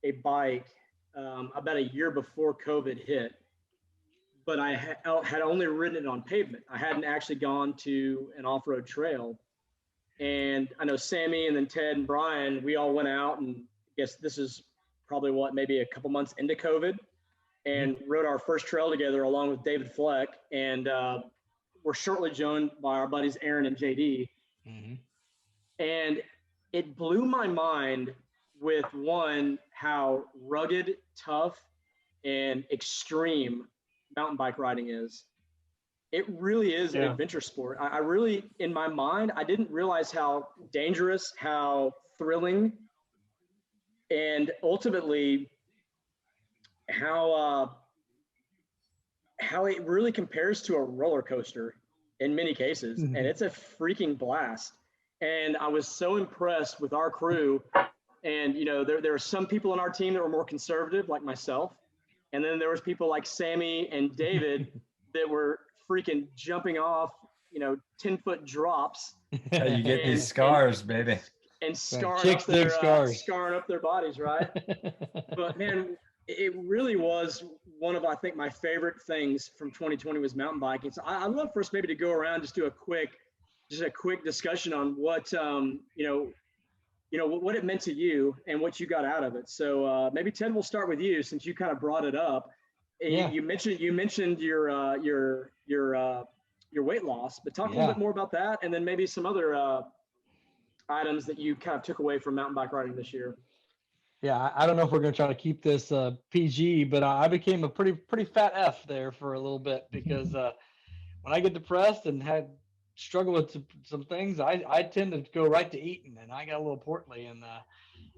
a bike about a year before COVID hit, but I had only ridden it on pavement. I hadn't actually gone to an off-road trail. And I know Sammy and then Ted and Brian, we all went out, and I guess this is probably maybe a couple months into COVID, and rode our first trail together along with David Fleck. And we're shortly joined by our buddies Aaron and JD. And it blew my mind with how rugged, tough, and extreme mountain bike riding is. It really is an adventure sport. I really, in my mind, I didn't realize how dangerous, how thrilling, and ultimately how it really compares to a roller coaster in many cases. And it's a freaking blast. And I was so impressed with our crew. And, there are some people on our team that were more conservative, like myself. And then there was people like Sammy and David that were freaking jumping off, 10-foot drops. You get these scars, baby. And scarring up their bodies, right? But man, it really was one of, I think, my favorite things from 2020 was mountain biking. So I'd love for us maybe to go around, just do a quick discussion on what, what it meant to you and what you got out of it. So maybe Ted, we'll start with you, since you kind of brought it up. You mentioned your weight loss, but talk a little bit more about that, and then maybe some other items that you kind of took away from mountain bike riding this year. Yeah, I don't know if we're going to try to keep this PG, but I became a pretty fat F there for a little bit, because when I get depressed and had struggle with some things, I tend to go right to eating, and I got a little portly,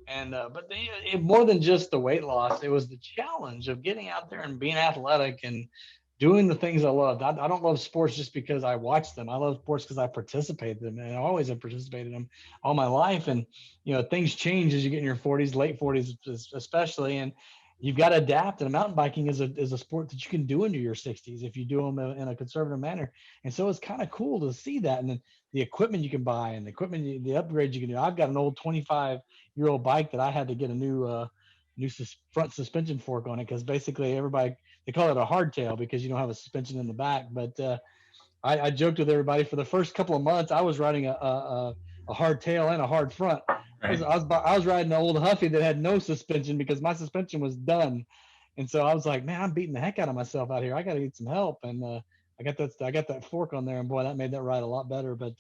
but more than just the weight loss, it was the challenge of getting out there and being athletic and doing the things I loved. I don't love sports just because I watch them. I love sports because I participate in them, and I always have participated in them all my life. And things change as you get in your 40s, late 40s especially, and you've got to adapt. And mountain biking is a sport that you can do into your 60s if you do them in a conservative manner. And so it's kind of cool to see that, and then the equipment you can buy and the upgrades you can do. I've got an old 25-year-old bike that I had to get a new front suspension fork on it, because basically everybody, they call it a hardtail because you don't have a suspension in the back. But I joked with everybody, for the first couple of months I was riding a hard tail and a hard front. Right. I was riding an old Huffy that had no suspension because my suspension was done. And so I was like, man, I'm beating the heck out of myself out here. I got to get some help. And I got that fork on there, and boy, that made that ride a lot better. But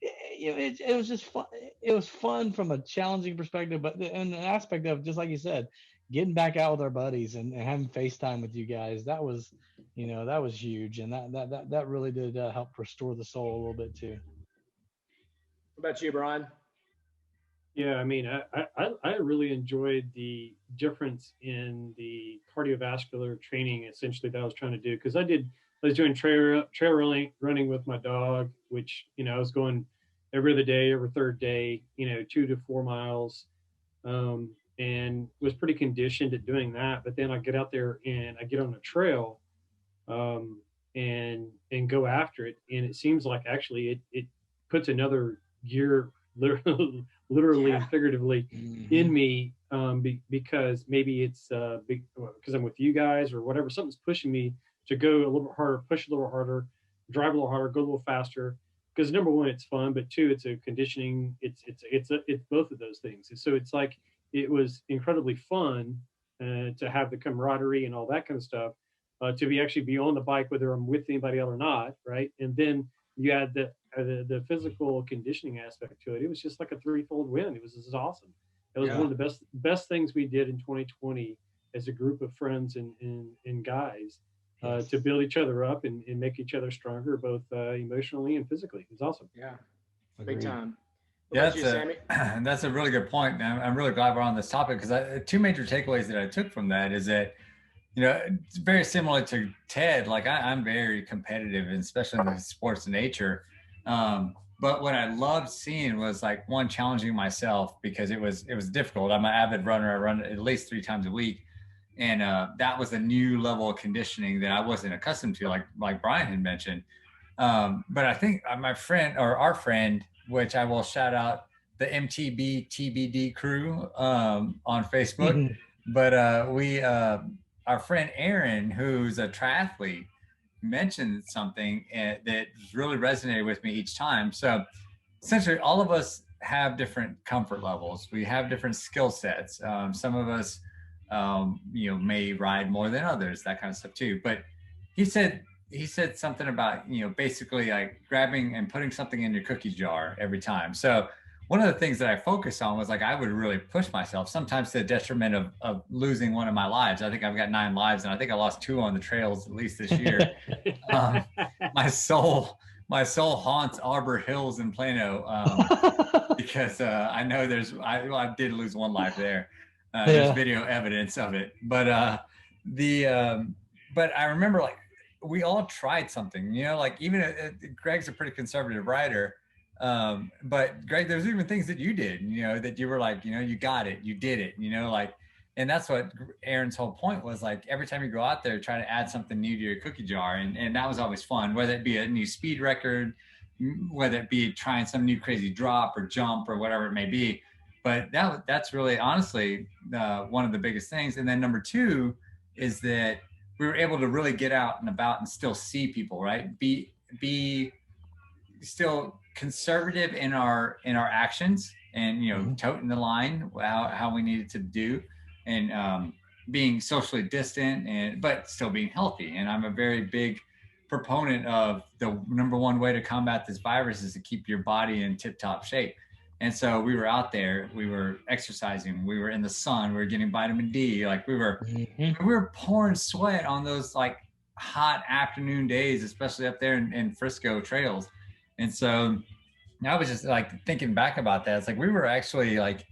it was just fun. It was fun from a challenging perspective, but in an aspect of, just like you said, getting back out with our buddies and having FaceTime with you guys, that was huge. And that really did help restore the soul a little bit too. What about you, Brian? Yeah, I mean, I really enjoyed the difference in the cardiovascular training essentially that I was trying to do, because I was doing trail running with my dog, which I was going every other day, every third day, 2 to 4 miles, and was pretty conditioned at doing that. But then I get out there and I get on a trail, and go after it, and it seems like actually it puts another gear literally and figuratively in me, because maybe it's because I'm with you guys or whatever, something's pushing me to go a little bit harder, push a little harder, drive a little harder, go a little faster. Because number one, it's fun, but two, it's a conditioning. It's both of those things. And so it's like, it was incredibly fun to have the camaraderie and all that kind of stuff, to actually be on the bike, whether I'm with anybody else or not, right? And then you add the physical conditioning aspect to it. It was just like a threefold win. It was awesome. It was one of the best things we did in 2020 as a group of friends and guys, to build each other up and make each other stronger, both emotionally and physically. It's awesome. Yeah, big time. That's a really good point. I'm really glad we're on this topic, because two major takeaways that I took from that is that, it's very similar to Ted. Like I'm very competitive, and especially in the sports of nature. But what I loved seeing was, like, one, challenging myself, because it was difficult. I'm an avid runner. I run at least 3 times a week. And that was a new level of conditioning that I wasn't accustomed to, like Brian had mentioned. But I think my friend, or our friend, which I will shout out, the MTB TBD crew on Facebook. Mm-hmm. But our friend Aaron, who's a triathlete, mentioned something that really resonated with me each time. So essentially, all of us have different comfort levels. We have different skill sets. Some of us may ride more than others, that kind of stuff too. But he said something about, basically like grabbing and putting something in your cookie jar every time. So one of the things that I focused on was, like, I would really push myself, sometimes to the detriment of losing one of my lives. I think I've got 9 lives, and I think I lost 2 on the trails at least this year. My soul haunts Arbor Hills in Plano, because I know I did lose 1 life there. There's video evidence of it, but but I remember, like, we all tried something, like, even Greg's a pretty conservative rider, but Greg, there's even things that you did, that you were like, you got it, you did it, like, and that's what Aaron's whole point was, like, every time you go out there, try to add something new to your cookie jar, and that was always fun, whether it be a new speed record, whether it be trying some new crazy drop or jump or whatever it may be. But that's really, honestly, one of the biggest things. And then number 2 is that we were able to really get out and about and still see people, right? Be still conservative in our actions, and toting the line, how we needed to do, and being socially distant, but still being healthy. And I'm a very big proponent of the number 1 way to combat this virus is to keep your body in tip-top shape. And so we were out there, we were exercising, we were in the sun, we were getting vitamin D, like we were pouring sweat on those, like, hot afternoon days, especially up there in Frisco trails. And so I was just like thinking back about that. It's like we were actually like,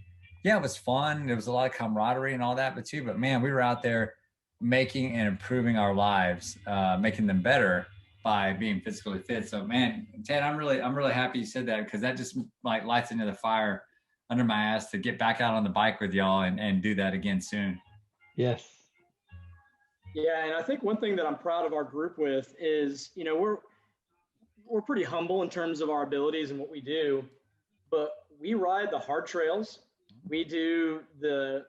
yeah, it was fun. There was a lot of camaraderie and all that, but man, we were out there making and improving our lives, making them better by being physically fit. So man, Ted, I'm really happy you said that, because that just like lights into the fire under my ass to get back out on the bike with y'all and do that again soon. Yes. Yeah, and I think one thing that I'm proud of our group with is, we're pretty humble in terms of our abilities and what we do, but we ride the hard trails. We do the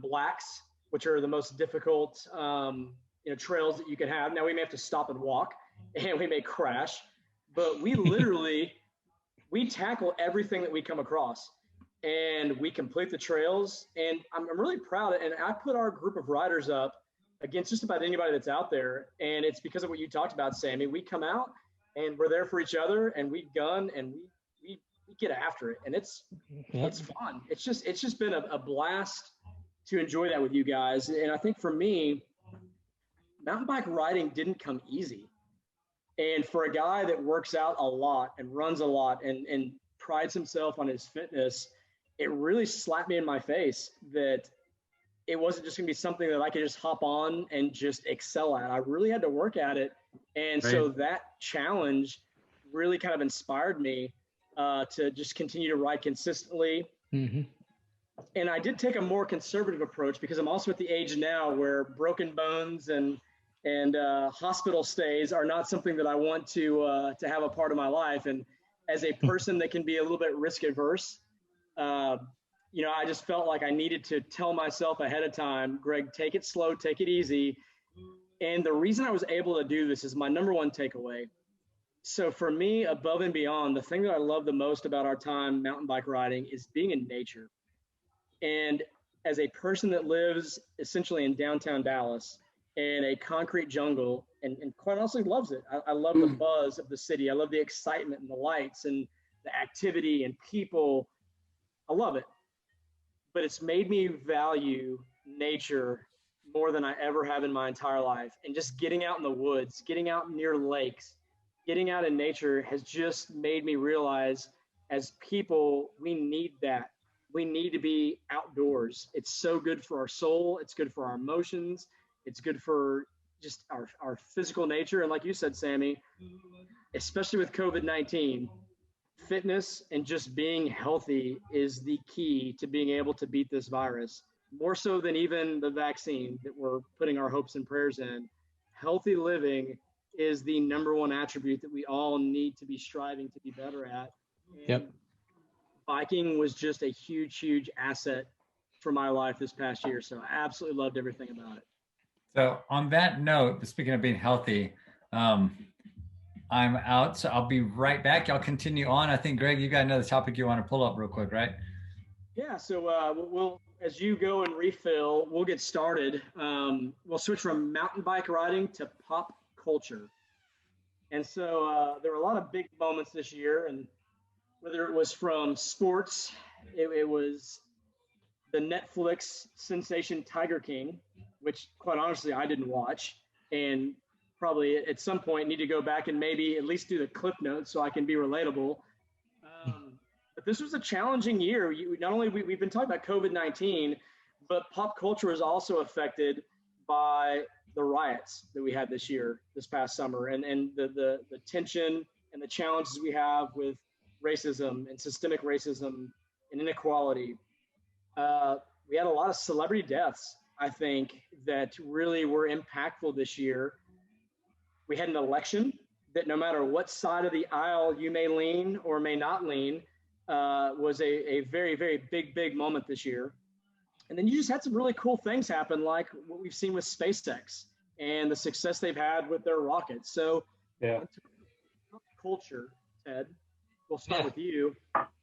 blacks, which are the most difficult trails that you can have. Now we may have to stop and walk, and we may crash, but we literally we tackle everything that we come across, and we complete the trails. And I'm really proud of it. And I put our group of riders up against just about anybody that's out there, and it's because of what you talked about, Sammy. We come out and we're there for each other, and we gun, and we get after it, and it's fun. It's just been a blast to enjoy that with you guys. And I think for me, mountain bike riding didn't come easy. And for a guy that works out a lot and runs a lot and prides himself on his fitness, it really slapped me in my face that it wasn't just going to be something that I could just hop on and just excel at. I really had to work at it. And so that challenge really kind of inspired me to just continue to ride consistently. Mm-hmm. And I did take a more conservative approach, because I'm also at the age now where broken bones and hospital stays are not something that I want to have a part of my life. And as a person that can be a little bit risk averse, I just felt like I needed to tell myself ahead of time, Greg, take it slow, take it easy. And the reason I was able to do this is my number one takeaway. So for me, above and beyond, the thing that I love the most about our time mountain bike riding is being in nature. And as a person that lives essentially in downtown Dallas in a concrete jungle, and quite honestly loves it. I love the buzz of the city. I love the excitement and the lights and the activity and people. I love it. But it's made me value nature more than I ever have in my entire life. And just getting out in the woods, getting out near lakes, getting out in nature has just made me realize, as people, we need that. We need to be outdoors. It's so good for our soul. It's good for our emotions. It's good for just our physical nature. And like you said, Sammy, especially with COVID-19, fitness and just being healthy is the key to being able to beat this virus, more so than even the vaccine that we're putting our hopes and prayers in. Healthy living is the number one attribute that we all need to be striving to be better at. And biking was just a huge, huge asset for my life this past year. So I absolutely loved everything about it. So on that note, speaking of being healthy, I'm out, so I'll be right back. Y'all continue on. I think, Greg, you got another topic you want to pull up real quick, right? Yeah, so we'll, as you go and refill, we'll get started. We'll switch from mountain bike riding to pop culture. And so there were a lot of big moments this year, and whether it was from sports, it was the Netflix sensation Tiger King, which quite honestly I didn't watch, and probably at some point need to go back and maybe at least do the clip notes so I can be relatable. But this was a challenging year. Not only we've been talking about COVID-19, but pop culture was also affected by the riots that we had this past summer, and the tension and the challenges we have with racism and systemic racism and inequality. We had a lot of celebrity deaths, I think, that really were impactful this year. We had an election that, no matter what side of the aisle you may lean or may not lean, was a very, very big moment this year. And then you just had some really cool things happen, like what we've seen with SpaceX and the success they've had with their rockets. So, culture, Ted, we'll start with you.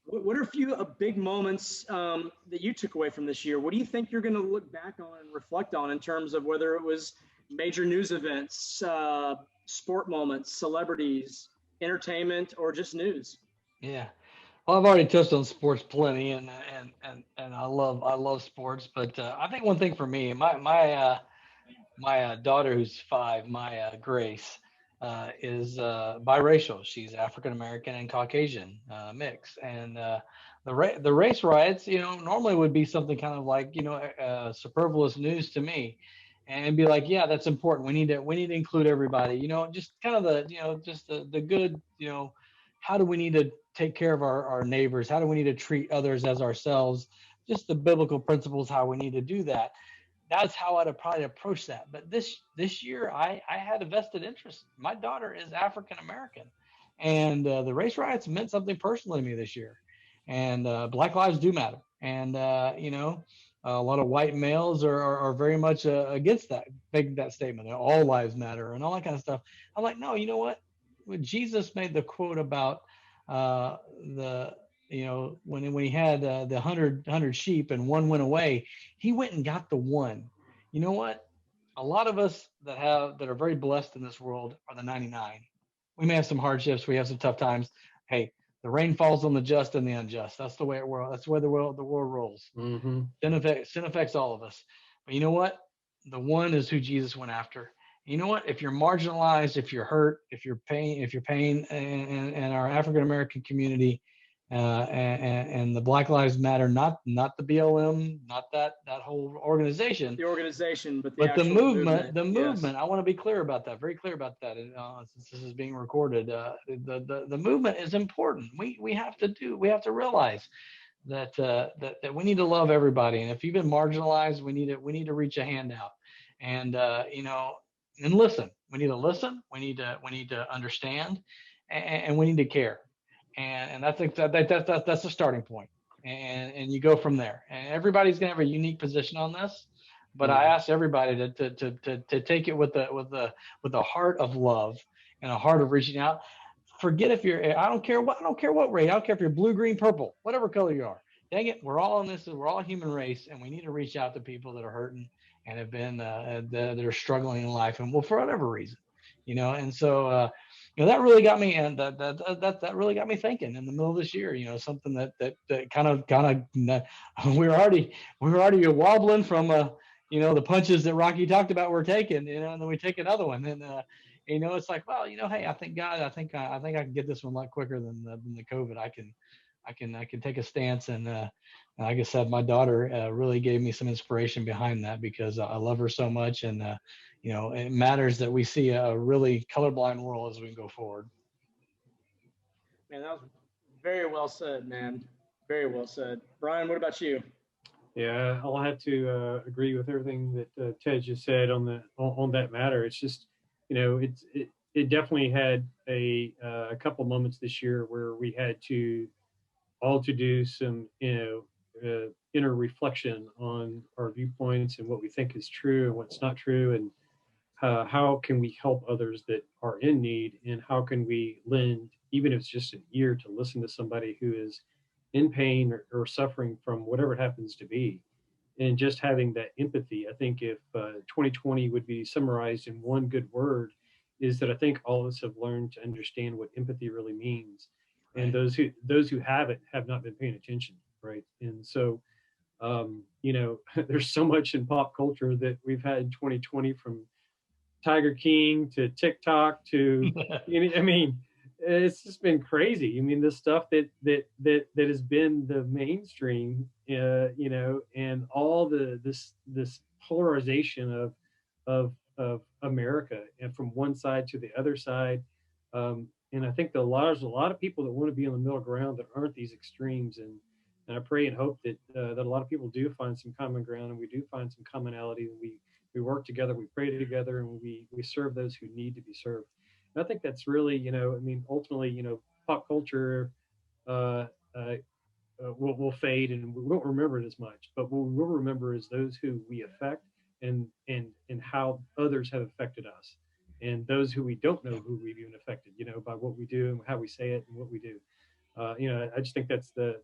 What are a few big moments that you took away from this year? What do you think you're going to look back on and reflect on in terms of whether it was major news events, sport moments, celebrities, entertainment, or just news? Yeah. Well, I've already touched on sports plenty, and I love sports. But I think one thing for me, my daughter who's 5, Grace, is biracial. She's African American and Caucasian mix, and the race riots, normally would be something kind of like superfluous news to me, and be like, yeah, that's important. We need to include everybody. Just kind of just the good. How do we need to take care of our neighbors? How do we need to treat others as ourselves? Just the biblical principles, how we need to do that. That's how I'd probably approach that. But this year, I had a vested interest. My daughter is African American, and the race riots meant something personally to me this year. And Black lives do matter. And a lot of white males are very much against that, making that statement. All lives matter and all that kind of stuff. I'm like, no, you know what? When Jesus made the quote about the when he had the 100 sheep and one went away, he went and got the one. You know what? A lot of us that are very blessed in this world are the 99. We may have some hardships, we have some tough times. Hey, the rain falls on the just and the unjust. That's the way it works. That's the way the world rolls. Mm-hmm. Sin affects all of us. But you know what? The one is who Jesus went after. You know what? If you're marginalized, if you're hurt, if you're pain, and our African American community, and the Black Lives Matter, not the BLM, not that whole organization, the organization, but the movement. The yes. movement. I want to be clear about that. Very clear about that. And since this is being recorded, the movement is important. We have to realize that we need to love everybody. And if you've been marginalized, we need to reach a hand out. And and listen. We need to listen. We need to understand, and we need to care. And that's the starting point. And you go from there. And everybody's gonna have a unique position on this, but I ask everybody to take it with a heart of love and a heart of reaching out. Forget if you're I don't care what race. I don't care if you're blue, green, purple, whatever color you are. Dang it, we're all in this. We're all a human race, and we need to reach out to people that are hurting and have been that are struggling in life, and for whatever reason, And so, that really got me, and that really got me thinking in the middle of this year. Something that kind of we were already wobbling from the punches that Rocky talked about we're taking, and then we take another one, and it's like, well, hey, I think I can get this one a lot quicker than the COVID. I can take a stance, and like I said, my daughter really gave me some inspiration behind that, because I love her so much, and it matters that we see a really colorblind world as we go forward. Man, that was very well said, man. Very well said. Brian, what about you? Yeah, I'll have to agree with everything that Ted just said on that matter. It's just, it definitely had a couple moments this year where we had to do some, inner reflection on our viewpoints and what we think is true and what's not true, and how can we help others that are in need, and how can we lend, even if it's just an ear, to listen to somebody who is in pain or suffering from whatever it happens to be, and just having that empathy. I think if 2020 would be summarized in one good word, is that I think all of us have learned to understand what empathy really means. Right. And those who have it have not been paying attention, right? And so, there's so much in pop culture that we've had in 2020, from Tiger King to TikTok to, it's just been crazy. The stuff that has been the mainstream, and all this polarization of America, and from one side to the other side. And I think there's a lot of people that want to be in the middle ground that aren't these extremes. And I pray and hope that a lot of people do find some common ground, and we do find some commonality, and we work together, we pray together, and we serve those who need to be served. And I think that's really, ultimately, pop culture will fade, and we won't remember it as much. But what we will remember is those who we affect, and how others have affected us, and those who we don't know who we've even affected, by what we do and how we say it and what we do. I just think that's the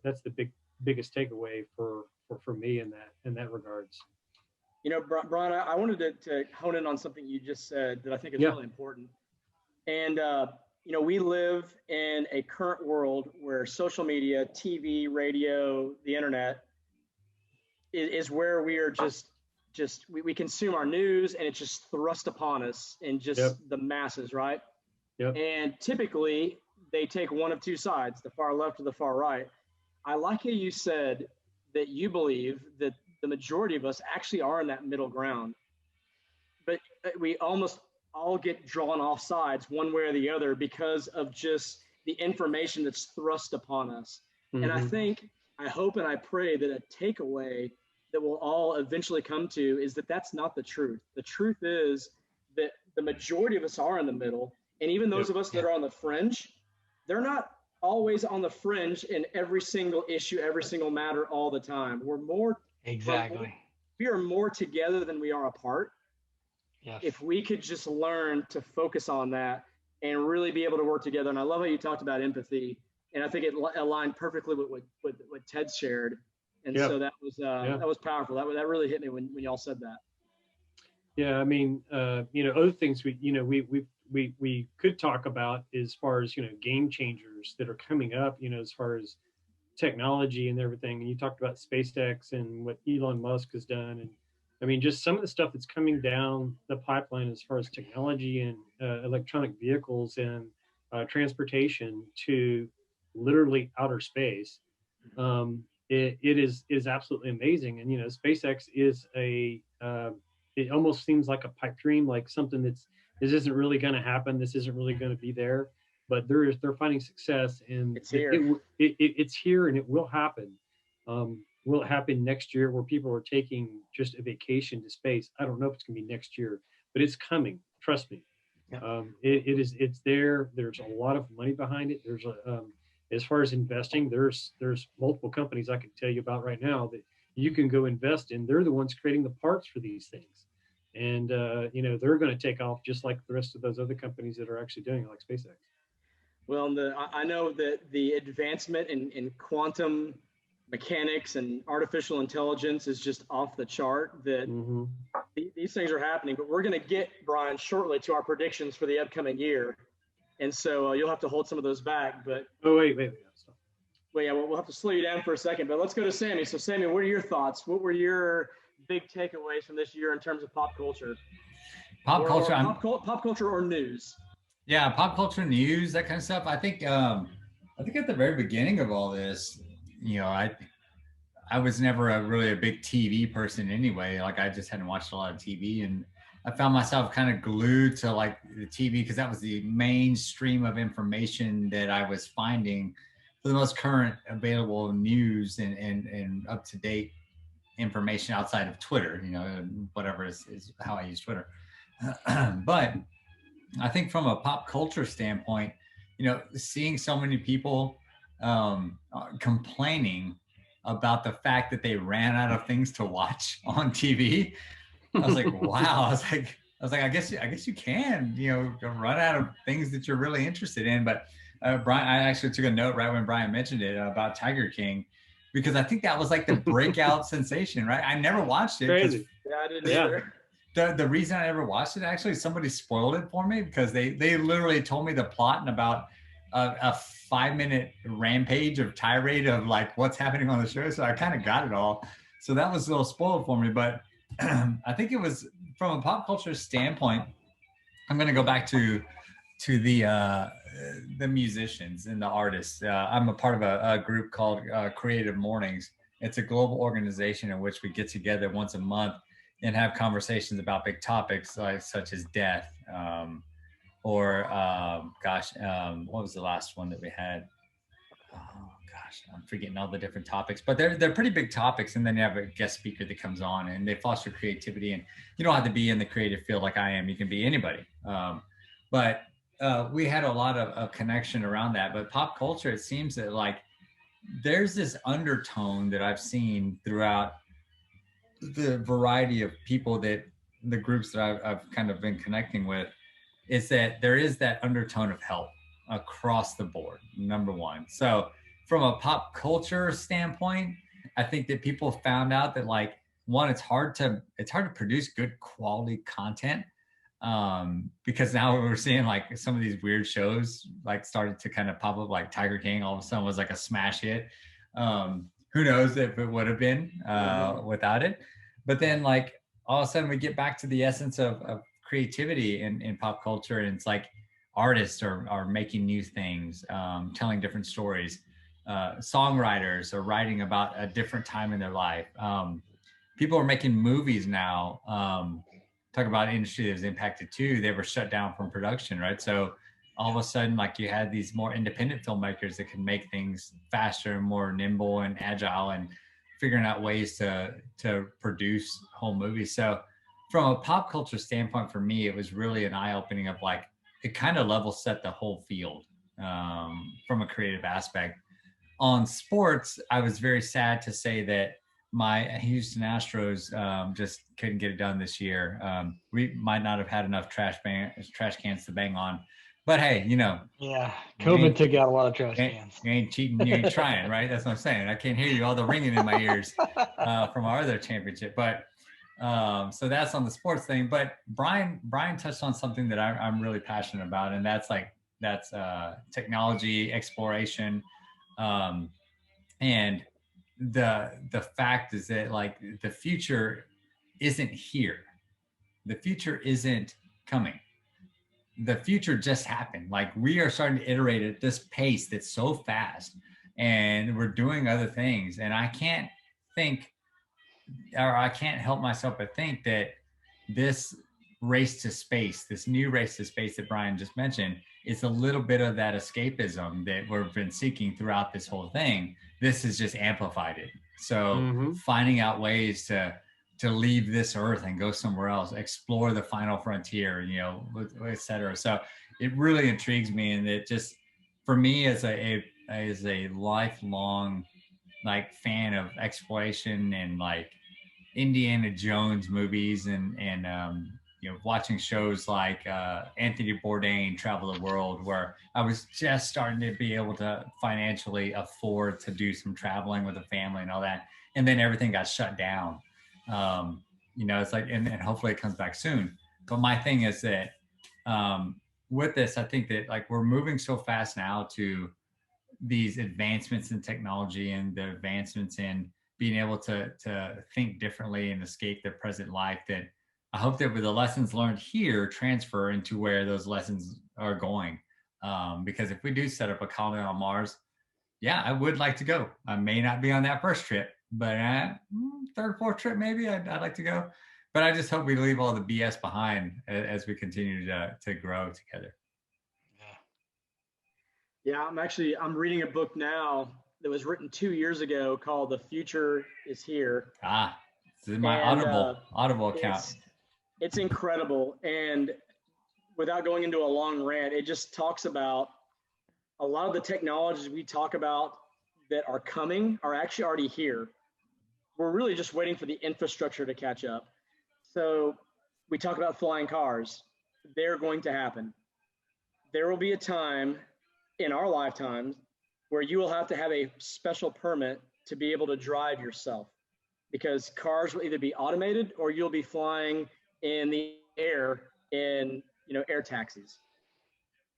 biggest takeaway for me in that regards. Brian, I wanted to hone in on something you just said that I think is really important. And, we live in a current world where social media, TV, radio, the internet is where we are we consume our news, and it's just thrust upon us in just the masses, right? Yep. And typically they take one of two sides, the far left or the far right. I like how you said that you believe that the majority of us actually are in that middle ground, but we almost all get drawn off sides one way or the other because of just the information that's thrust upon us. And I think, I hope and I pray that a takeaway that we'll all eventually come to is that that's not the truth. The truth is that the majority of us are in the middle. And even those of us that are on the fringe, they're not always on the fringe in every single issue, every single matter all the time. We're more, Exactly. we are more together than we are apart. Yes. If we could just learn to focus on that and really be able to work together. And I love how you talked about empathy. And I think it aligned perfectly with what Ted shared. And so that was powerful. That really hit me when y'all said that. Yeah, I mean, other things we could talk about as far as game changers that are coming up. As far as technology and everything. And you talked about SpaceX and what Elon Musk has done, and I mean, just some of the stuff that's coming down the pipeline as far as technology and electronic vehicles and transportation to literally outer space. It is absolutely amazing. And SpaceX is it almost seems like a pipe dream, like something this isn't really going to happen. This isn't really going to be there, but they're finding success, and it's here. It's here, and it will happen. Will it happen next year, where people are taking just a vacation to space? I don't know if it's going to be next year, but it's coming. Trust me. Yep. It's there. There's a lot of money behind it. There's as far as investing, there's multiple companies I can tell you about right now that you can go invest in. They're the ones creating the parts for these things, and they're going to take off just like the rest of those other companies that are actually doing it, like SpaceX. Well, I know that the advancement in quantum mechanics and artificial intelligence is just off the chart, that these things are happening. But we're going to get, Brian, shortly to our predictions for the upcoming year. And so you'll have to hold some of those back. But wait. Well, yeah, we'll have to slow you down for a second. But let's go to Sammy. So, Sammy, what are your thoughts? What were your big takeaways from this year in terms of pop culture? Pop culture or news? Yeah, pop culture, news, that kind of stuff. I think at the very beginning of all this, I was never really a big TV person anyway. Like, I just hadn't watched a lot of TV, and I found myself kind of glued to like the TV because that was the mainstream of information that I was finding for the most current available news and up to date information outside of Twitter. Whatever is how I use Twitter. But I think from a pop culture standpoint, seeing so many people complaining about the fact that they ran out of things to watch on TV, I was like, wow. I was like, I guess you can, run out of things that you're really interested in. But Brian, I actually took a note right when Brian mentioned it about Tiger King, because I think that was like the breakout sensation, right? I never watcght it. Crazy. Yeah, I didn't either. The reason I never watched it, actually, somebody spoiled it for me because they literally told me the plot in about a 5-minute rampage of tirade of like what's happening on the show. So I kind of got it all. So that was a little spoiled for me. But I think it was from a pop culture standpoint. I'm going to go back to the musicians and the artists. I'm a part of a group called Creative Mornings. It's a global organization in which we get together once a month and have conversations about big topics such as death, what was the last one that we had? Oh gosh, I'm forgetting all the different topics, but they're pretty big topics. And then you have a guest speaker that comes on, and they foster creativity. And you don't have to be in the creative field like I am. You can be anybody. But we had a lot of connection around that. But pop culture, it seems that like there's this undertone that I've seen throughout the variety of people that the groups that I've kind of been connecting with, is that there is that undertone of help across the board, number one. So from a pop culture standpoint, I think that people found out that like, one, it's hard to produce good quality content because now we're seeing like some of these weird shows like started to kind of pop up, like Tiger King all of a sudden was like a smash hit. Who knows if it would have been without it. But then like all of a sudden we get back to the essence of creativity in pop culture. And it's like, artists are making new things, telling different stories. Songwriters are writing about a different time in their life. People are making movies now. Talk about an industry that was impacted too. They were shut down from production, right? So all of a sudden, like you had these more independent filmmakers that can make things faster and more nimble and agile and figuring out ways to produce whole movies. So from a pop culture standpoint, for me, it was really an eye opening of like, it kind of level set the whole field from a creative aspect. On sports, I was very sad to say that my Houston Astros just couldn't get it done this year. We might not have had enough trash cans to bang on, but hey, Yeah, COVID took out a lot of trash cans. You ain't cheating, you ain't trying, right? That's what I'm saying. I can't hear you, all the ringing in my ears from our other championship. But so that's on the sports thing. But Brian touched on something that I'm really passionate about, and that's technology exploration, and the fact is that like the future isn't here. The future isn't coming. The future just happened. Like we are starting to iterate at this pace that's so fast, and we're doing other things. And I can't help myself but think that this race to space, this new race to space that Brian just mentioned, is a little bit of that escapism that we've been seeking throughout this whole thing. This has just amplified it. So finding out ways to leave this earth and go somewhere else, explore the final frontier, et cetera. So it really intrigues me. And it just, for me as a lifelong like fan of exploration and like Indiana Jones movies and watching shows like Anthony Bourdain Travel the World, where I was just starting to be able to financially afford to do some traveling with a family and all that. And then everything got shut down. It's like, and hopefully it comes back soon. But my thing is that with this, I think that like we're moving so fast now to these advancements in technology and the advancements in being able to think differently and escape the present life, that I hope that with the lessons learned here transfer into where those lessons are going. Because if we do set up a colony on Mars, yeah, I would like to go. I may not be on that first trip, but third, fourth trip, maybe I'd like to go. But I just hope we leave all the BS behind as we continue to grow together. Yeah, I'm reading a book now that was written 2 years ago called The Future is Here. This is my Audible account. It's incredible. And without going into a long rant, it just talks about a lot of the technologies we talk about that are coming are actually already here. We're really just waiting for the infrastructure to catch up. So we talk about flying cars. They're going to happen. There will be a time in our lifetimes where you will have to have a special permit to be able to drive yourself, because cars will either be automated or you'll be flying in the air in air taxis.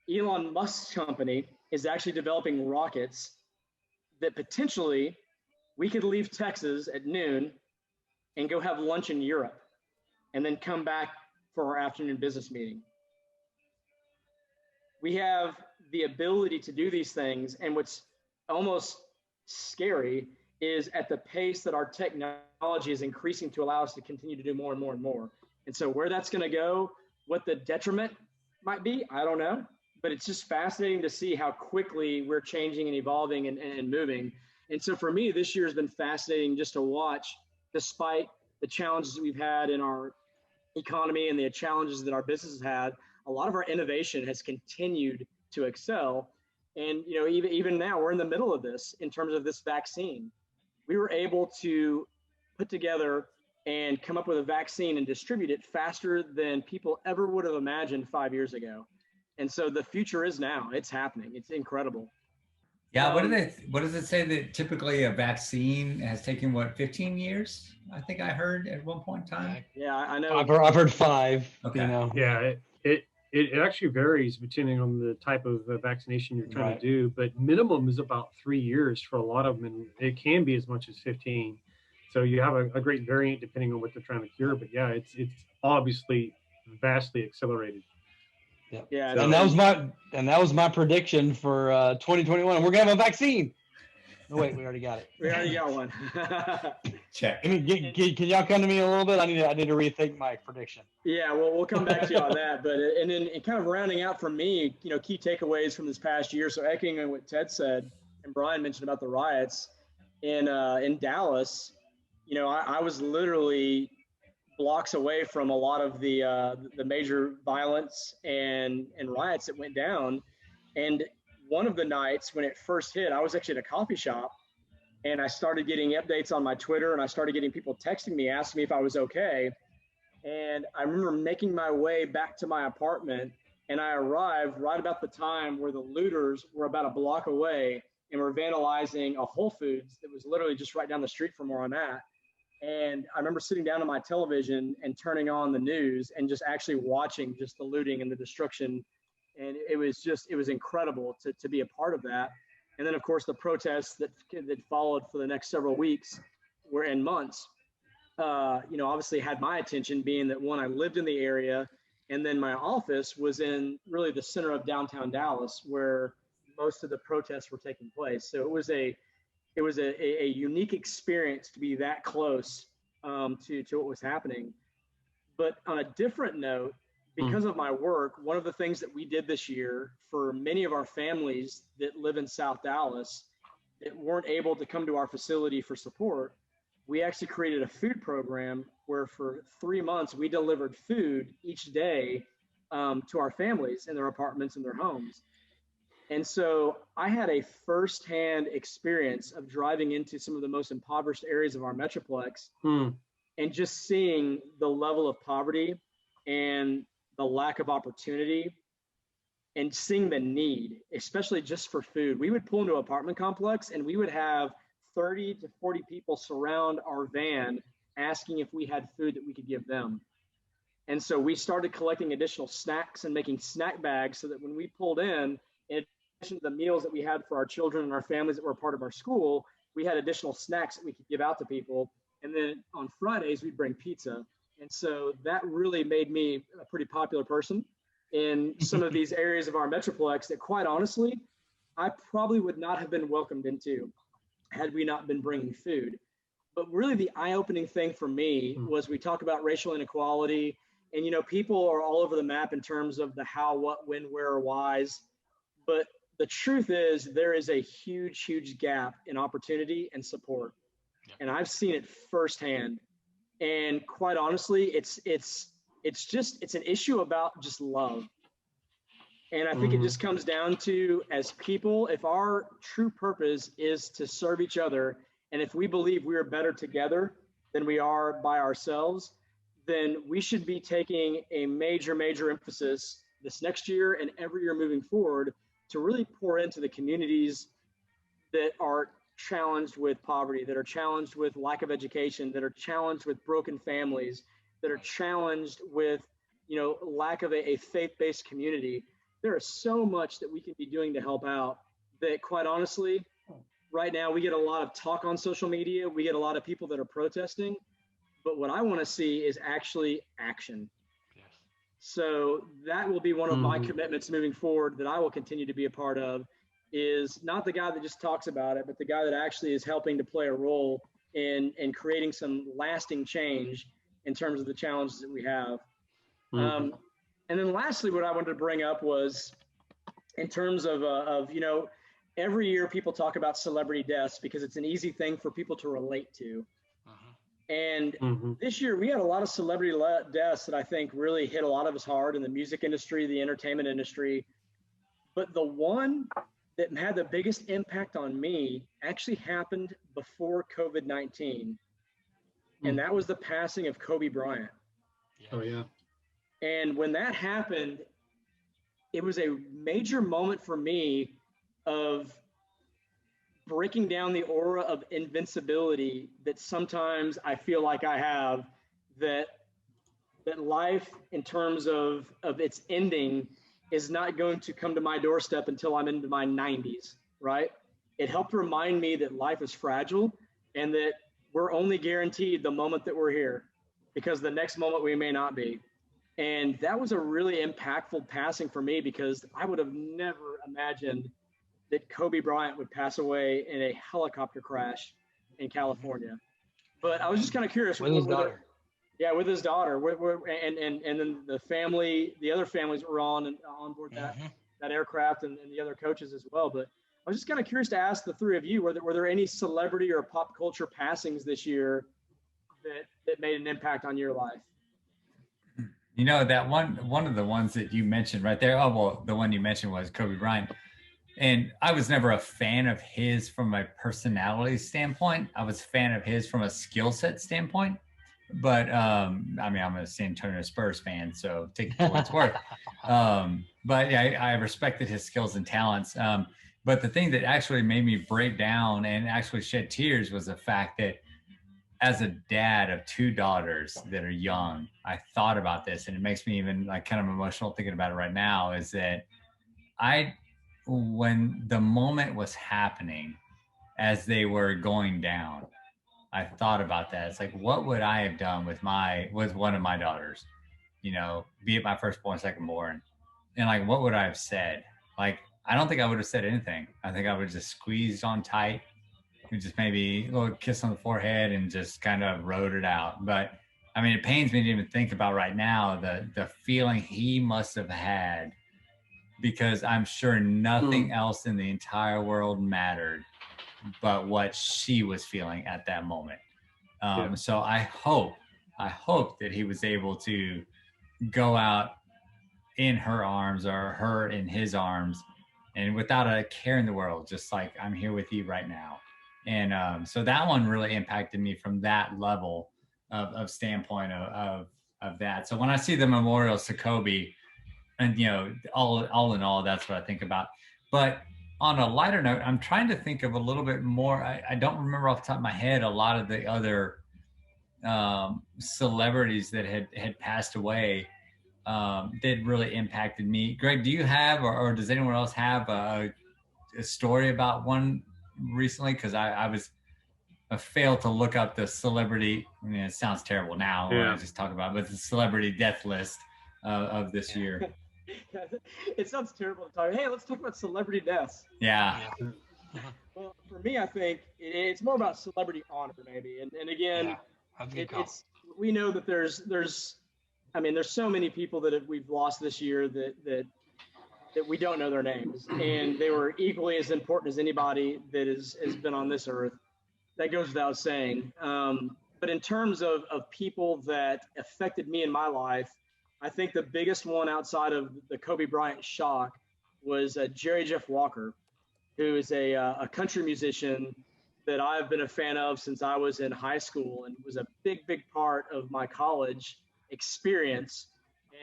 Elon Musk's company is actually developing rockets that potentially we could leave Texas at noon and go have lunch in Europe and then come back for our afternoon business meeting. We have the ability to do these things, and what's almost scary is at the pace that our technology is increasing to allow us to continue to do more and more and more. And so where that's going to go, what the detriment might be, I don't know, but it's just fascinating to see how quickly we're changing and evolving and moving. And so for me, this year has been fascinating just to watch, despite the challenges we've had in our economy and the challenges that our business has had. A lot of our innovation has continued to excel. And, even now we're in the middle of this in terms of this vaccine. We were able to put together and come up with a vaccine and distribute it faster than people ever would have imagined 5 years ago. And so the future is now. It's happening. It's incredible. Yeah. What does it say that typically a vaccine has taken 15 years? I think I heard at one point in time. Yeah, I know. I've heard 5. Okay. Yeah. It actually varies depending on the type of vaccination you're trying to do, but minimum is about 3 years for a lot of them, and it can be as much as 15. So you have a great variant depending on what they're trying to cure. But yeah, it's obviously vastly accelerated. Yep. Yeah. And that was my prediction for 2021. We're gonna have a vaccine. No, wait, we already got it. We already got one. Check. Can y'all come to me a little bit? I need to rethink my prediction. Yeah, well, we'll come back to you on that. But and then kind of rounding out for me, key takeaways from this past year. So echoing on what Ted said and Brian mentioned about the riots in Dallas, I was literally blocks away from a lot of the major violence and riots that went down. And one of the nights when it first hit, I was actually at a coffee shop, and I started getting updates on my Twitter, and I started getting people texting me, asking me if I was okay. And I remember making my way back to my apartment, and I arrived right about the time where the looters were about a block away and were vandalizing a Whole Foods that was literally just right down the street from where I'm at. And I remember sitting down on my television and turning on the news and just actually watching just the looting and the destruction. And it was incredible to be a part of that. And then, of course, the protests that followed for the next several weeks were in months. Obviously had my attention, being that one, I lived in the area, and then my office was in really the center of downtown Dallas, where most of the protests were taking place. So it was a unique experience to be that close to what was happening. But on a different note, because of my work, one of the things that we did this year for many of our families that live in South Dallas that weren't able to come to our facility for support, we actually created a food program where for 3 months we delivered food each day to our families in their apartments and their homes. And so I had a firsthand experience of driving into some of the most impoverished areas of our Metroplex and just seeing the level of poverty and the lack of opportunity and seeing the need, especially just for food. We would pull into an apartment complex and we would have 30 to 40 people surround our van asking if we had food that we could give them. And so we started collecting additional snacks and making snack bags so that when we pulled in addition to the meals that we had for our children and our families that were part of our school, we had additional snacks that we could give out to people. And then on Fridays, we'd bring pizza. And so that really made me a pretty popular person in some of these areas of our Metroplex that, quite honestly, I probably would not have been welcomed into had we not been bringing food. But really the eye-opening thing for me was we talk about racial inequality, and people are all over the map in terms of the how, what, when, where, or whys. But the truth is there is a huge gap in opportunity and support. And I've seen it firsthand. And quite honestly, it's an issue about just love. And I think it just comes down to, as people, if our true purpose is to serve each other, and if we believe we are better together than we are by ourselves, then we should be taking a major emphasis this next year and every year moving forward to really pour into the communities that are challenged with poverty, that are challenged with lack of education, that are challenged with broken families, that are challenged with, lack of a faith-based community. There is so much that we can be doing to help out that, quite honestly, right now we get a lot of talk on social media. We get a lot of people that are protesting, but what I want to see is actually action. Yes. So that will be one of my commitments moving forward that I will continue to be a part of, is not the guy that just talks about it, but the guy that actually is helping to play a role in creating some lasting change in terms of the challenges that we have. And then lastly, what I wanted to bring up was in terms of every year people talk about celebrity deaths because it's an easy thing for people to relate to. And this year we had a lot of celebrity deaths that I think really hit a lot of us hard in the music industry, the entertainment industry. But the one that had the biggest impact on me actually happened before COVID-19. And that was the passing of Kobe Bryant. Oh, yeah. And when that happened, it was a major moment for me of breaking down the aura of invincibility that sometimes I feel like I have, that life in terms of its ending is not going to come to my doorstep until I'm into my 90s, right? It helped remind me that life is fragile and that we're only guaranteed the moment that we're here, because the next moment we may not be. And that was a really impactful passing for me because I would have never imagined that Kobe Bryant would pass away in a helicopter crash in California. But I was just kind of curious. with his daughter. Yeah, with his daughter. And then the family, the other families that were on board that aircraft and the other coaches as well. But I was just kind of curious to ask the three of you, were there any celebrity or pop culture passings this year that made an impact on your life? You know, that one of the ones that you mentioned right there. Oh, well, the one you mentioned was Kobe Bryant. And I was never a fan of his from a personality standpoint. I was a fan of his from a skill set standpoint. But I mean, I'm a San Antonio Spurs fan, so take it for what it's worth. But yeah, I respected his skills and talents. But the thing that actually made me break down and actually shed tears was the fact that as a dad of two daughters that are young, I thought about this, and it makes me even like kind of emotional thinking about it right now, is that when the moment was happening as they were going down, I thought about that. It's like, what would I have done with one of my daughters, you know, be it my firstborn, secondborn, and like, what would I have said? Like, I don't think I would have said anything. I think I would have just squeezed on tight and just maybe a little kiss on the forehead and just kind of rode it out. But I mean, it pains me to even think about right now the feeling he must have had, because I'm sure nothing else in the entire world mattered but what she was feeling at that moment. So I hope that he was able to go out in her arms or her in his arms, and without a care in the world, just like, I'm here with you right now. And so that one really impacted me from that level of standpoint of that. So when I see the memorials to Kobe, and you know, all in all, that's what I think about. But on a lighter note, I'm trying to think of a little bit more. I don't remember off the top of my head a lot of the other celebrities that had passed away that really impacted me. Greg, do you have, or does anyone else have a story about one recently? Because I failed to look up the celebrity. I mean, it sounds terrible now when I just talk about it, but the celebrity death list of this year. It sounds terrible to talk. Hey, let's talk about celebrity deaths. Yeah. Well, for me, I think it's more about celebrity honor, maybe. And again, it's we know that there's so many people that we've lost this year that we don't know their names, and they were equally as important as anybody that has been on this earth. That goes without saying. But in terms of people that affected me in my life, I think the biggest one outside of the Kobe Bryant shock was Jerry Jeff Walker, who is a country musician that I've been a fan of since I was in high school, and was a big part of my college experience.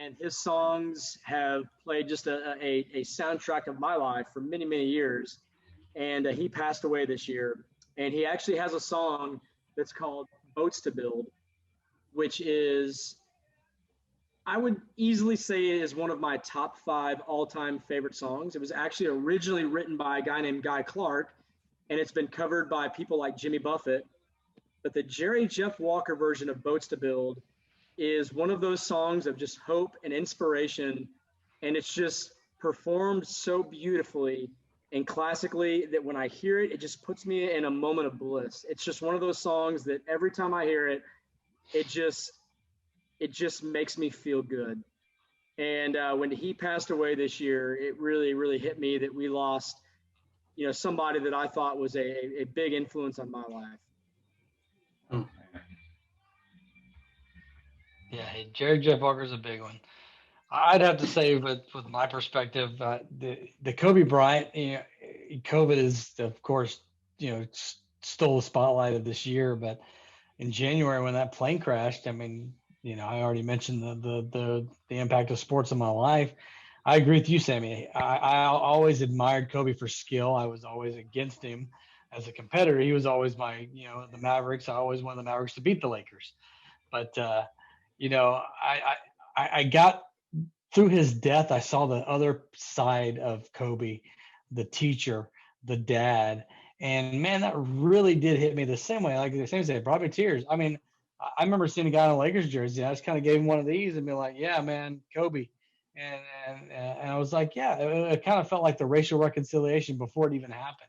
And his songs have played just a soundtrack of my life for many years. And he passed away this year. And he actually has a song that's called Boats to Build, which is, I would easily say, it is one of my top 5 all-time favorite songs. It was actually originally written by a guy named Guy Clark, and it's been covered by people like Jimmy Buffett. But the Jerry Jeff Walker version of Boats to Build is one of those songs of just hope and inspiration, and it's just performed so beautifully and classically that when I hear it, it just puts me in a moment of bliss. It's just one of those songs that every time I hear it, it just makes me feel good. And when he passed away this year, it really hit me that we lost, you know, somebody that I thought was a big influence on my life. Yeah, Jerry Jeff Walker's a big one. I'd have to say, with my perspective, the Kobe Bryant, you know, COVID is, of course, you know, stole the spotlight of this year. But in January, when that plane crashed, I mean, you know, I already mentioned the impact of sports in my life. I agree with you, Sammy. I always admired Kobe for skill. I was always against him as a competitor. He was always my, you know, the Mavericks. I always wanted the Mavericks to beat the Lakers. But, you know, I got through his death, I saw the other side of Kobe, the teacher, the dad. And man, that really did hit me the same way. Like the same say, it brought me tears. I mean, I remember seeing a guy in a Lakers jersey. I just kind of gave him one of these and be like, yeah, man, Kobe. And I was like, yeah, it kind of felt like the racial reconciliation before it even happened.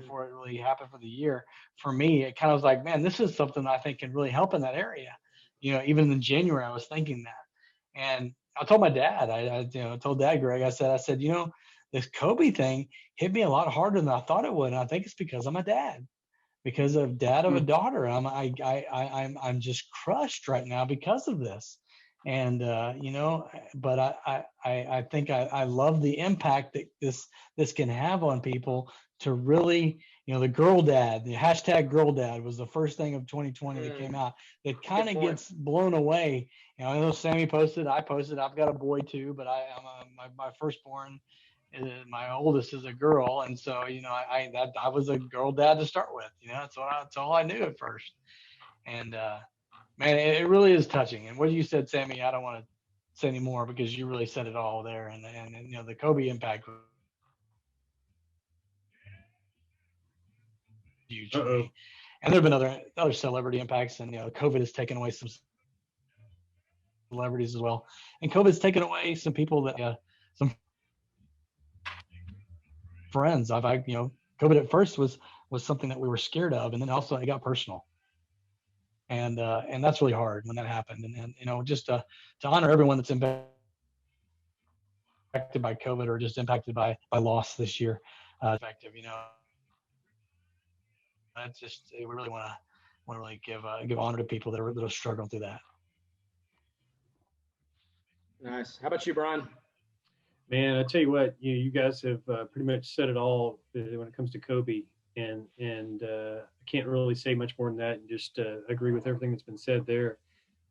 Before it really happened for the year. For me, it kind of was like, man, this is something I think can really help in that area. Even in January, I was thinking that. And I told my dad, I told Dad, Greg, I said, this Kobe thing hit me a lot harder than I thought it would. And I think it's because I'm a dad, because of dad of a daughter. I'm just crushed right now because of this. And, but I think I love the impact that this can have on people to really, the girl dad, the hashtag girl dad was the first thing of 2020 that came out that kind of gets blown away. I know Sammy posted, I posted, I've got a boy too, but my firstborn, my oldest is a girl. And so, I was a girl dad to start with, that's all I knew at first. And, man, it really is touching. And what you said, Sammy, I don't want to say any more because you really said it all there. And the Kobe impact was huge for me. And there have been other celebrity impacts, and COVID has taken away some celebrities as well. And COVID has taken away some people that some friends. COVID at first was something that we were scared of, and then also it got personal. And that's really hard when that happened. And just to honor everyone that's impacted by COVID or just impacted by loss this year, effective. That's just, we really want to really give honor to people that are struggling through that. Nice. How about you, Brian? Man, I tell you what, you guys have pretty much said it all when it comes to Kobe, and I can't really say much more than that. And just agree with everything that's been said there.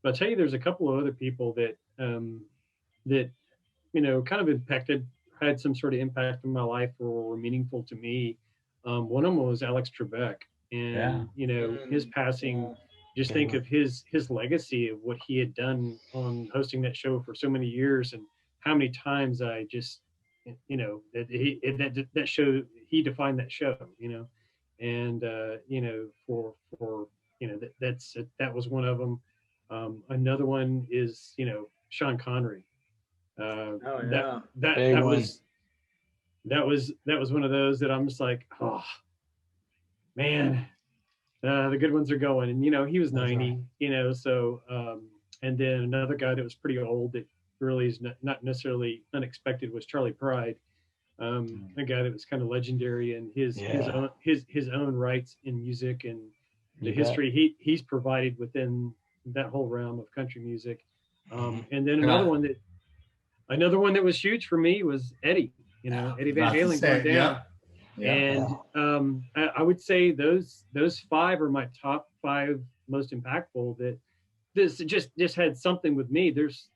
But I'll tell you, there's a couple of other people that kind of had some sort of impact in my life or were meaningful to me. One of them was Alex Trebek, and his passing. Just think of his legacy of what he had done on hosting that show for so many years, and how many times I just, that show, he defined that show, and that was one of them. Another one is Sean Connery. That was one of those that I'm just like, oh man, the good ones are going. And he was 90, right. So and then another guy that was pretty old that really is not necessarily unexpected was Charlie Pride, a guy that was kind of legendary in his own rights in music and the history he's provided within that whole realm of country music. And then another one that was huge for me was Eddie. Eddie Van Halen going down. Yeah. And I would say those five are my top five most impactful. That this just had something with me. There's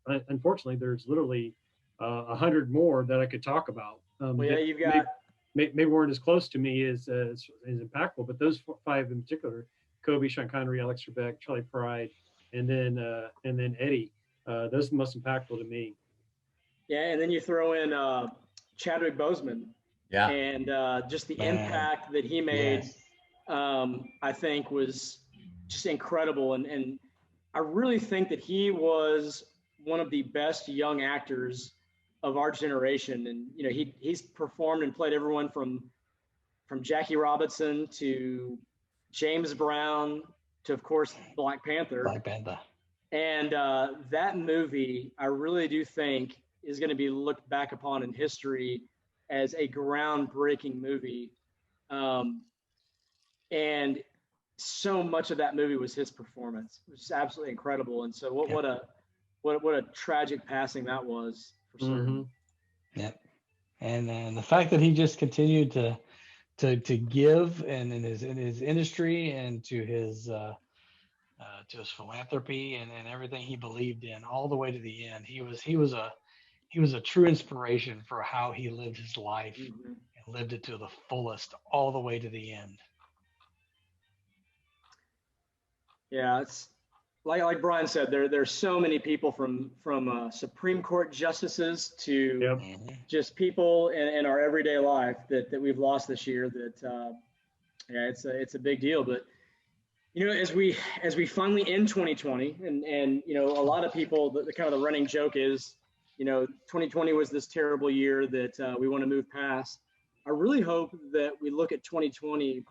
unfortunately there's literally 100 more that I could talk about. You've got maybe weren't as close to me as impactful, but those five in particular: Kobe, Sean Connery, Alex Trebek, Charlie Pride, and then Eddie. Those are the most impactful to me. Yeah, and then you throw in Chadwick Boseman. Yeah. And just the impact that he made, I think, was just incredible. And I really think that he was one of the best young actors of our generation. And he's performed and played everyone from Jackie Robinson to James Brown to, of course, Black Panther. And that movie, I really do think, is going to be looked back upon in history as a groundbreaking movie. And so much of that movie was his performance, which is absolutely incredible. And so what a tragic passing that was for certain. Yeah. And the fact that he just continued to give and in his industry and to his philanthropy and everything he believed in all the way to the end. He was a true inspiration for how he lived his life and lived it to the fullest all the way to the end. Yeah, it's like Brian said, there's so many people from Supreme Court justices to just people in our everyday life that we've lost this year that it's a big deal. But As we finally end 2020, and a lot of people, the kind of the running joke is, 2020 was this terrible year that we want to move past. I really hope that we look at 2020.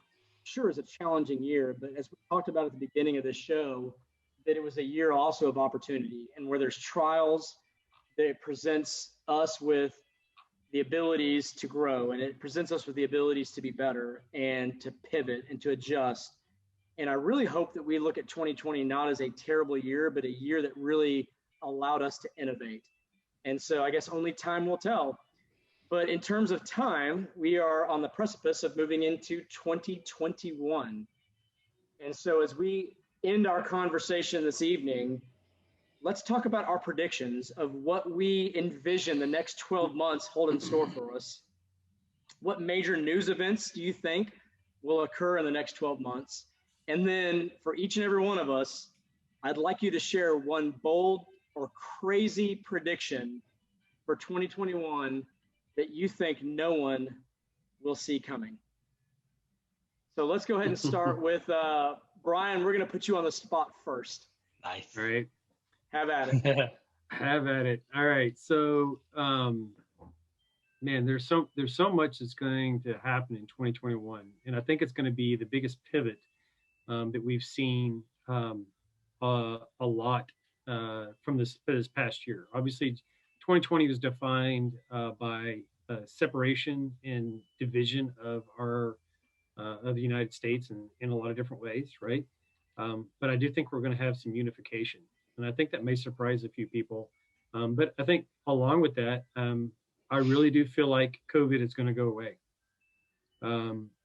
Sure, it's a challenging year, but as we talked about at the beginning of this show, that it was a year also of opportunity, and where there's trials, that it presents us with the abilities to grow, and it presents us with the abilities to be better and to pivot and to adjust. And I really hope that we look at 2020 not as a terrible year, but a year that really allowed us to innovate. And so I guess only time will tell. But in terms of time, we are on the precipice of moving into 2021. And so as we end our conversation this evening, let's talk about our predictions of what we envision the next 12 months hold in store for us. What major news events do you think will occur in the next 12 months? And then for each and every one of us, I'd like you to share one bold or crazy prediction for 2021 that you think no one will see coming. So let's go ahead and start with Brian. We're going to put you on the spot first. Nice. All right. Have at it. Have at it. All right. So, man, there's so much that's going to happen in 2021, and I think it's going to be the biggest pivot that we've seen a lot from this past year. Obviously, 2020 was defined by separation and division of the United States in a lot of different ways, right? But I do think we're going to have some unification, and I think that may surprise a few people. But I think along with that, I really do feel like COVID is going to go away.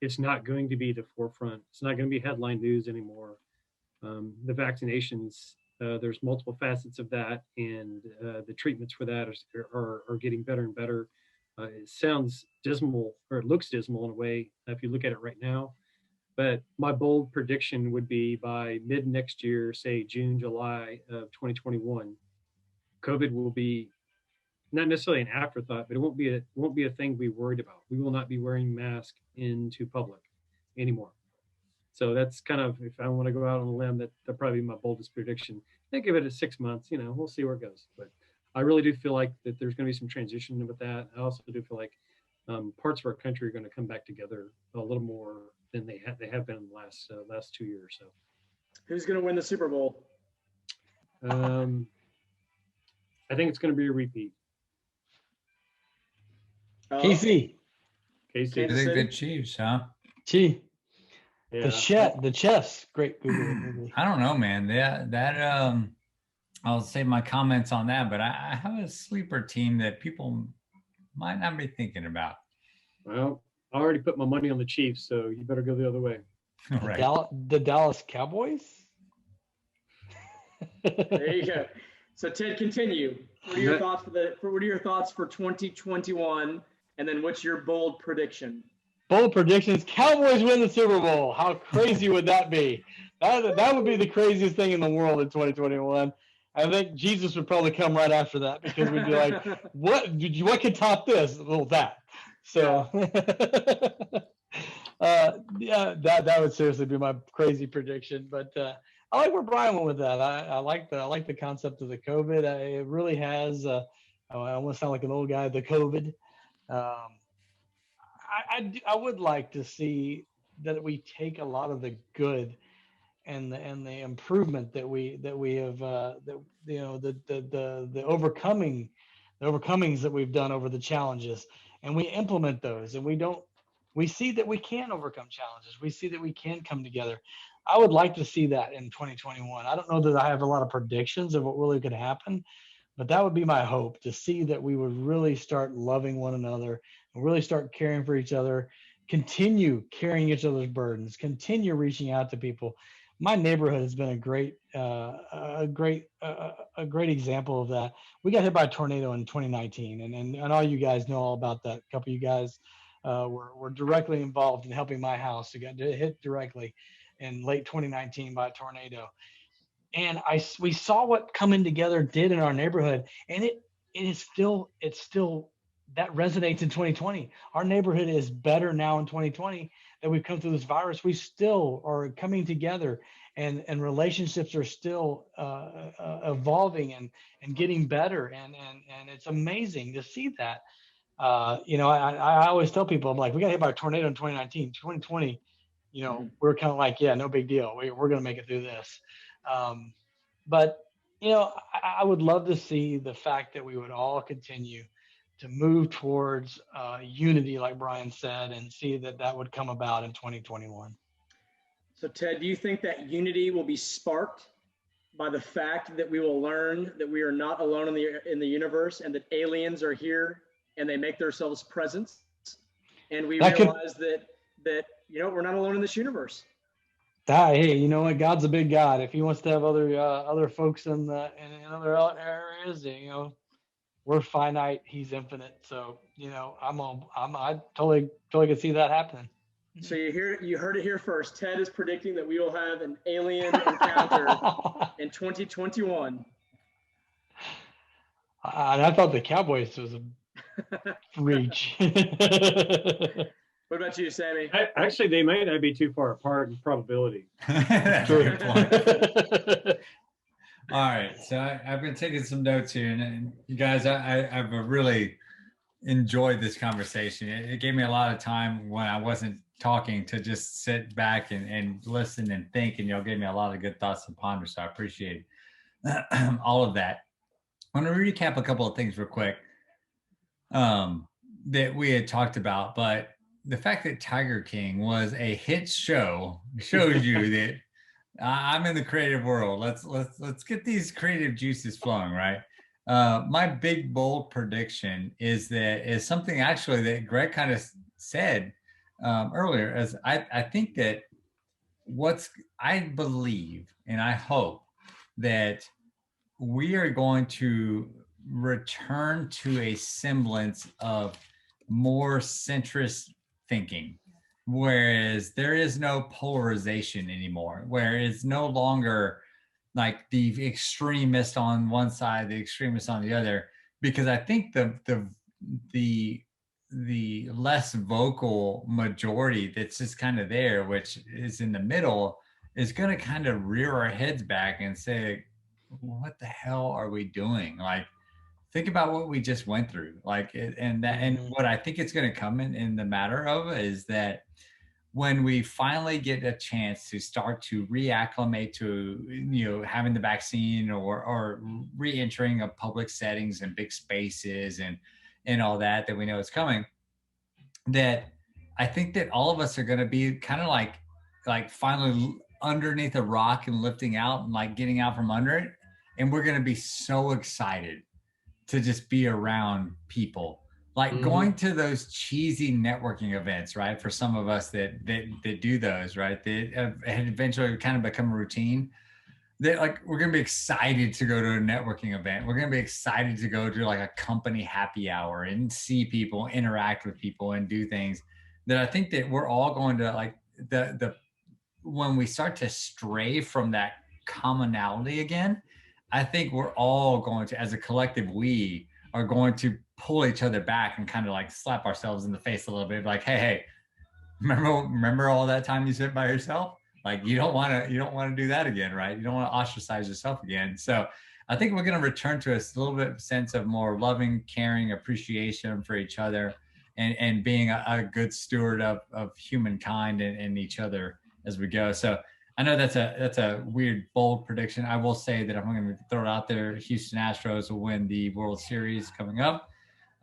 It's not going to be the forefront. It's not going to be headline news anymore. The vaccinations, there's multiple facets of that, and the treatments for that are getting better and better. It sounds dismal, or it looks dismal in a way if you look at it right now. But my bold prediction would be by mid next year, say June, July of 2021, COVID will be not necessarily an afterthought, but it won't be a thing to be worried about. We will not be wearing masks into public anymore. So that's kind of, if I want to go out on a limb, that'd probably be my boldest prediction. I give it a 6 months, we'll see where it goes. But I really do feel like that there's going to be some transition with that. I also do feel like parts of our country are going to come back together a little more than they have been in the last 2 years. So, who's going to win the Super Bowl? I think it's going to be a repeat. KC. I think the Chiefs, huh? Chief. Yeah. The chess. Great Google. I don't know, man. That I'll save my comments on that, but I have a sleeper team that people might not be thinking about. Well, I already put my money on the Chiefs, so you better go the other way. Right. The Dallas Cowboys. There you go. So Ted, continue. What are your thoughts for 2021? And then what's your bold prediction? Bold predictions: Cowboys win the Super Bowl. How crazy would that be? That would be the craziest thing in the world in 2021. I think Jesus would probably come right after that, because we'd be like, what could top this? Well, that. So yeah, that would seriously be my crazy prediction. But I like where Brian went with that. I like the concept of the COVID. It really has. I almost sound like an old guy. The COVID. I would like to see that we take a lot of the good and the improvement that we have the overcomings that we've done over the challenges, and we implement those, and we see that we can overcome challenges. We see that we can come together. I would like to see that in 2021. I don't know that I have a lot of predictions of what really could happen, but that would be my hope, to see that we would really start loving one another and really start caring for each other, continue carrying each other's burdens, continue reaching out to people. My neighborhood has been a great example of that. We got hit by a tornado in 2019, and all you guys know all about that. A couple of you guys were directly involved in helping my house. We got hit directly in late 2019 by a tornado. And we saw what coming together did in our neighborhood, and it's still that resonates in 2020. Our neighborhood is better now in 2020 that we've come through this virus. We still are coming together and relationships are still evolving and getting better, and it's amazing to see that. I always tell people, I'm like, we got hit by a tornado in 2019, 2020. We're kind of like, yeah, no big deal. We're going to make it through this. But I would love to see the fact that we would all continue to move towards unity, like Brian said, and see that would come about in 2021. So, Ted, do you think that unity will be sparked by the fact that we will learn that we are not alone in the universe, and that aliens are here and they make themselves present, and we realize that we're not alone in this universe? Hey, you know what? God's a big God. If He wants to have other folks in other areas, we're finite. He's infinite. So I totally can see that happening. So you heard it here first. Ted is predicting that we will have an alien encounter in 2021. I thought the Cowboys was a reach. What about you, Sammy? Actually, they might not be too far apart in probability. Good point. All right, so I've been taking some notes here, and you guys, I've really enjoyed this conversation. It gave me a lot of time when I wasn't talking to just sit back and listen and think, and y'all gave me a lot of good thoughts to ponder, so I appreciate all of that. I want to recap a couple of things real quick that we had talked about, but the fact that Tiger King was a hit show shows you that I'm in the creative world. Let's get these creative juices flowing, right? My big bold prediction is something actually that Greg kind of said earlier. As I think that I believe and I hope that we are going to return to a semblance of more centrist thinking, whereas there is no polarization anymore, where it's no longer like the extremist on one side, the extremist on the other, because I think the less vocal majority that's just kind of there, which is in the middle, is going to kind of rear our heads back and say, what the hell are we doing? Like, think about what we just went through. And what I think it's going to come in the matter of is that when we finally get a chance to start to reacclimate to, having the vaccine or re-entering of public settings and big spaces and all that we know is coming, that I think that all of us are going to be kind of like finally underneath a rock and lifting out and like getting out from under it. And we're going to be so excited to just be around people, like going to those cheesy networking events, right? For some of us that do those, right? That have eventually kind of become a routine. That like we're gonna be excited to go to a networking event. We're gonna be excited to go to like a company happy hour and see people, interact with people, and do things. That I think that we're all going to like when we start to stray from that commonality again. I think we're all going to, as a collective, we are going to pull each other back and kind of like slap ourselves in the face a little bit, like, hey, remember all that time you spent by yourself? Like you don't want to do that again, right? You don't want to ostracize yourself again. So I think we're going to return to a little bit sense of more loving, caring, appreciation for each other, and being a good steward of humankind and each other as we go. So I know that's a weird, bold prediction. I will say that I'm going to throw it out there. Houston Astros will win the World Series coming up.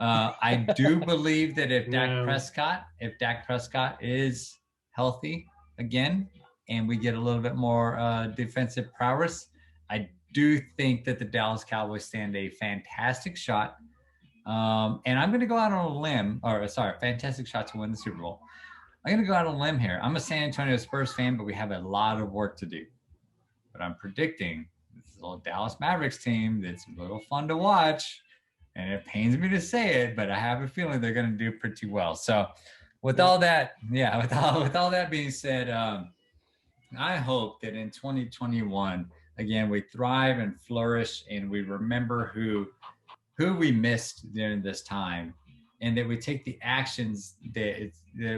I do believe that if Dak Prescott is healthy again, and we get a little bit more defensive prowess, I do think that the Dallas Cowboys stand a fantastic shot. And I'm going to go out on a limb, fantastic shot to win the Super Bowl. I'm going to go out on a limb here. I'm a San Antonio Spurs fan, but we have a lot of work to do. But I'm predicting this little Dallas Mavericks team that's a little fun to watch. And it pains me to say it, but I have a feeling they're going to do pretty well. So with all that, with all that being said, I hope that in 2021, again, we thrive and flourish, and we remember who we missed during this time, and that we take the actions that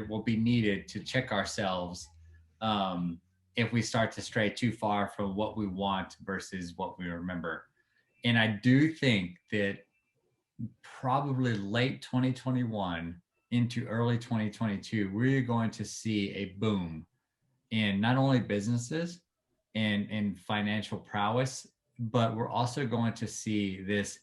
will be needed to check ourselves if we start to stray too far from what we want versus what we remember. And I do think that probably late 2021 into early 2022, we're going to see a boom in not only businesses and financial prowess, but we're also going to see this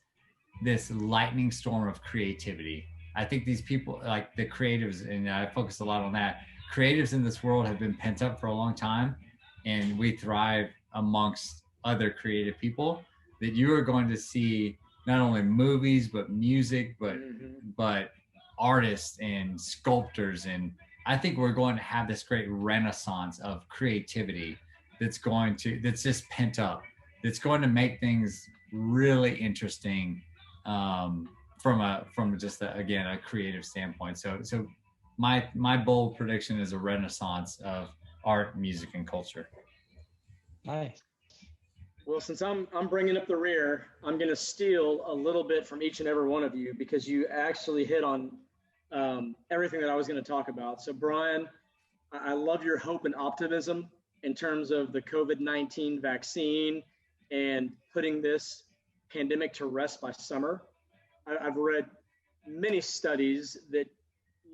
lightning storm of creativity. I think these people, like the creatives, and I focus a lot on that, creatives in this world have been pent up for a long time, and we thrive amongst other creative people, that you are going to see not only movies, but music, but artists and sculptors. And I think we're going to have this great renaissance of creativity that's just pent up, that's going to make things really interesting from just a creative standpoint. So my bold prediction is a renaissance of art, music, and culture. Nice. Well, since I'm bringing up the rear, I'm going to steal a little bit from each and every one of you, because you actually hit on everything that I was going to talk about. So, Brian, I love your hope and optimism in terms of the COVID-19 vaccine and putting this pandemic to rest by summer. I've read many studies that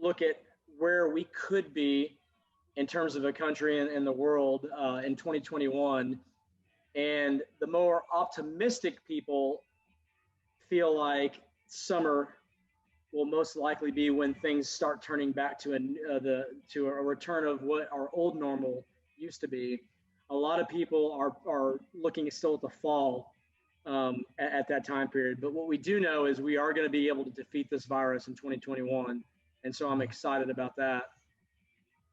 look at where we could be in terms of a country and the world in 2021. And the more optimistic people feel like summer will most likely be when things start turning back to a return of what our old normal used to be. A lot of people are looking still at the fall at that time period. But what we do know is we are going to be able to defeat this virus in 2021. And so I'm excited about that.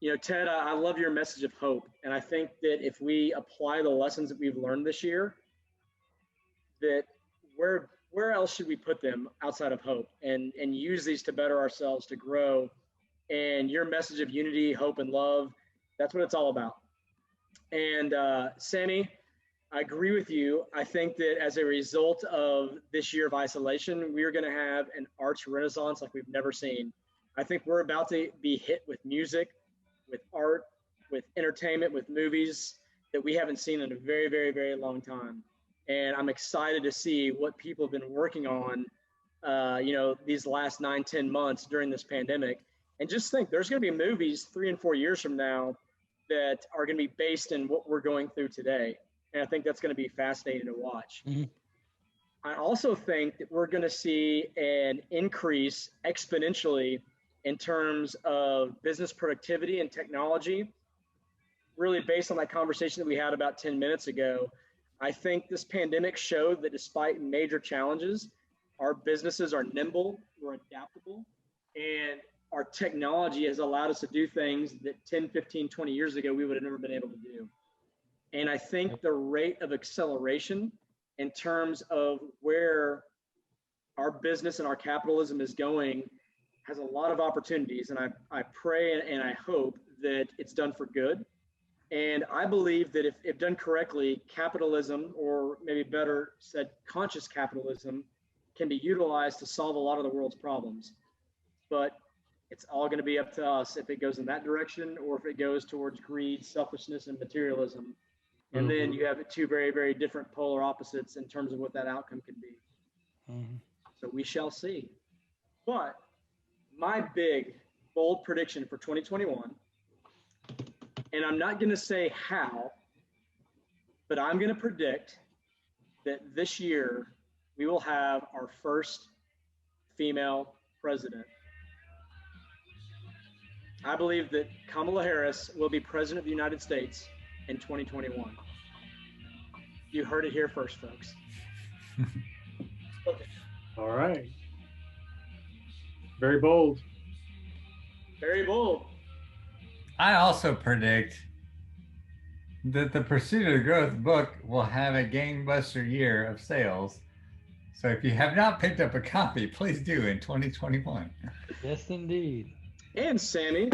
You know, Ted, I love your message of hope. And I think that if we apply the lessons that we've learned this year, that where else should we put them outside of hope, and use these to better ourselves, to grow. And your message of unity, hope, and love, that's what it's all about. And Sammy, I agree with you. I think that as a result of this year of isolation, we are going to have an arts renaissance like we've never seen. I think we're about to be hit with music, with art, with entertainment, with movies that we haven't seen in a very, very, very long time. And I'm excited to see what people have been working on, these last 9-10 months during this pandemic. And just think, there's going to be movies 3 and 4 years from now that are going to be based in what we're going through today. And I think that's going to be fascinating to watch. Mm-hmm. I also think that we're going to see an increase exponentially in terms of business productivity and technology, really based on that conversation that we had about 10 minutes ago. I think this pandemic showed that despite major challenges, our businesses are nimble, we're adaptable, and our technology has allowed us to do things that 10, 15, 20 years ago we would have never been able to do. And I think the rate of acceleration in terms of where our business and our capitalism is going has a lot of opportunities. And I pray and I hope that it's done for good. And I believe that if done correctly, capitalism, or maybe better said, conscious capitalism, can be utilized to solve a lot of the world's problems. But it's all going to be up to us if it goes in that direction or if it goes towards greed, selfishness, and materialism. And then you have two very, very different polar opposites in terms of what that outcome can be. Mm-hmm. So we shall see. But my big, bold prediction for 2021, and I'm not going to say how, but I'm going to predict that this year we will have our first female president. I believe that Kamala Harris will be president of the United States in 2021. You heard it here first, folks. Okay. All right. Very bold. Very bold. I also predict that the Pursuit of Growth book will have a gangbuster year of sales. So if you have not picked up a copy, please do in 2021. Yes, indeed. And Sammy,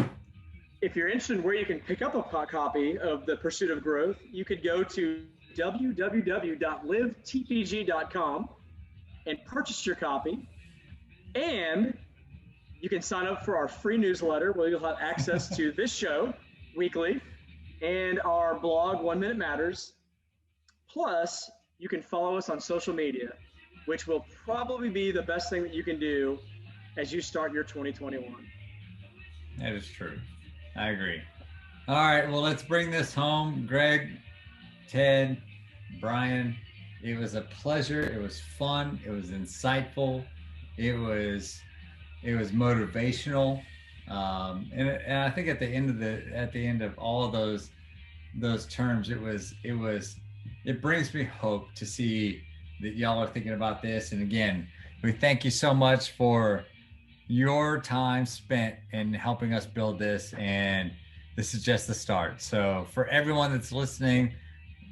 if you're interested in where you can pick up a copy of The Pursuit of Growth, you could go to www.livetpg.com and purchase your copy. And you can sign up for our free newsletter where you'll have access to this show weekly, and our blog, 1 Minute Matters. Plus, you can follow us on social media, which will probably be the best thing that you can do as you start your 2021. That is true. I agree. All right, well, let's bring this home. Greg, Ted, Brian, it was a pleasure. It was fun. It was insightful. It was motivational. And I think at the end of all of those terms, it brings me hope to see that y'all are thinking about this. And again, we thank you so much for your time spent in helping us build this. And this is just the start. So for everyone that's listening,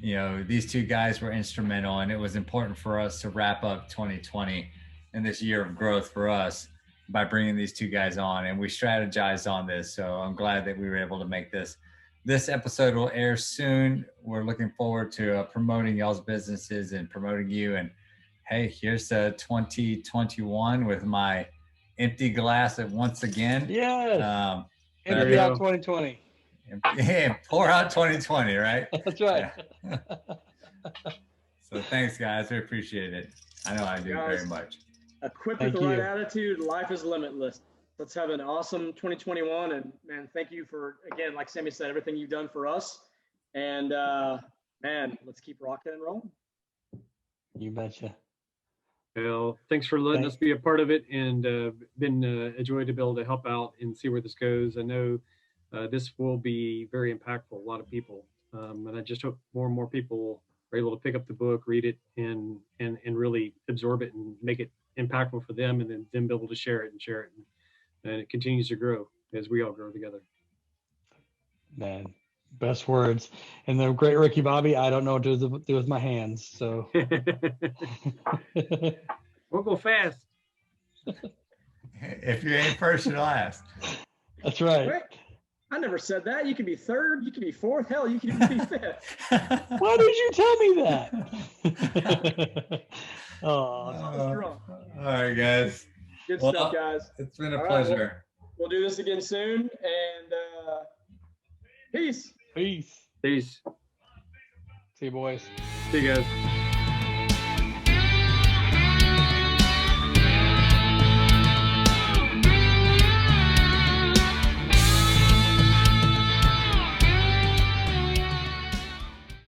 these two guys were instrumental, and it was important for us to wrap up 2020 and this year of growth for us by bringing these two guys on. And we strategized on this. So I'm glad that we were able to make this. This episode will air soon. We're looking forward to promoting y'all's businesses and promoting you. And hey, here's 2021 with my empty glass once again. Yes. Empty out 2020. Yeah, pour out 2020, right? That's right. Yeah. So thanks, guys. We appreciate it. I know I do very much. Equipped with the right attitude, life is limitless. Let's have an awesome 2021. And man, thank you for, again, like Sammy said, everything you've done for us. And man, let's keep rocking and rolling. You betcha. Well, thanks for letting us be a part of it, and been a joy to be able to help out and see where this goes. I know this will be very impactful, a lot of people. And I just hope more and more people are able to pick up the book, read it, and really absorb it and make it impactful for them, and then them be able to share it. And it continues to grow as we all grow together. Man, best words. And the great Ricky Bobby, I don't know what to do with my hands. So we'll go fast. If you ain't first, you're last. That's right. Wait, I never said that. You can be third, you can be fourth, hell, you can even be fifth. Why did you tell me that? All right, guys. Good stuff, guys. It's been a pleasure. We'll do this again soon, and peace. Peace. Peace. See you, boys. See you guys.